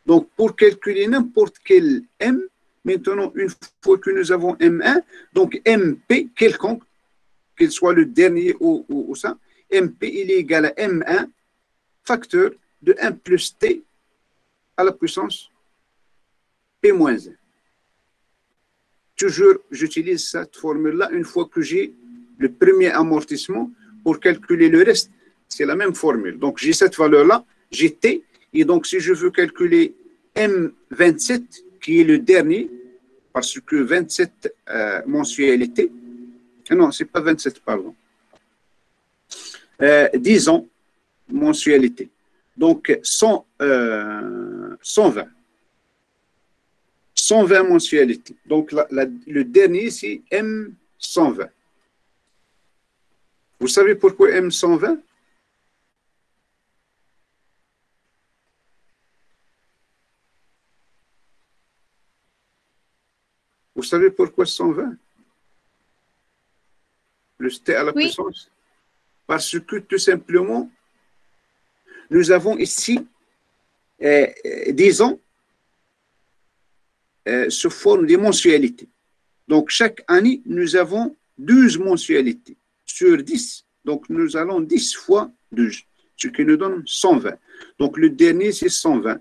Donc pour calculer n'importe quel M, maintenant une fois que nous avons M1, donc MP quelconque, qu'il soit le dernier ou ça, MP il est égal à M1 facteur de 1 plus T à la puissance P-1. Toujours, j'utilise cette formule-là une fois que j'ai le premier amortissement. Pour calculer le reste, c'est la même formule. Donc, j'ai cette valeur-là, j'ai T, et donc si je veux calculer M27, qui est le dernier, parce que 27 mensualités, non, c'est pas 27, pardon, 10 ans mensualité. Donc, 120. 120 mensualités. Donc, le dernier, c'est M120. Vous savez pourquoi M120? Vous savez pourquoi 120? Le T à la Oui. puissance? Parce que tout simplement, nous avons ici 10 ans sous forme de mensualités. Donc, chaque année, nous avons 12 mensualités sur 10. Donc, nous allons 10 fois 12, ce qui nous donne 120. Donc, le dernier, c'est 120.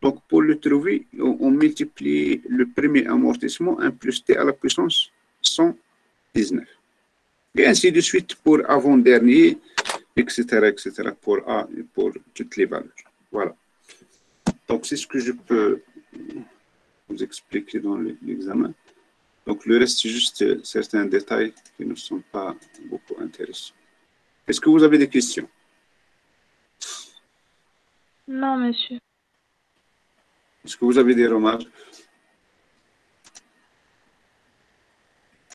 Donc, pour le trouver, on multiplie le premier amortissement, 1 plus T à la puissance 119. Et ainsi de suite pour avant-dernier, etc., pour A et pour toutes les valeurs. Voilà. Donc, c'est ce que je peux vous expliquer dans l'examen. Donc, le reste, c'est juste certains détails qui ne sont pas beaucoup intéressants. Est-ce que vous avez des questions? Non, monsieur. Est-ce que vous avez des remarques?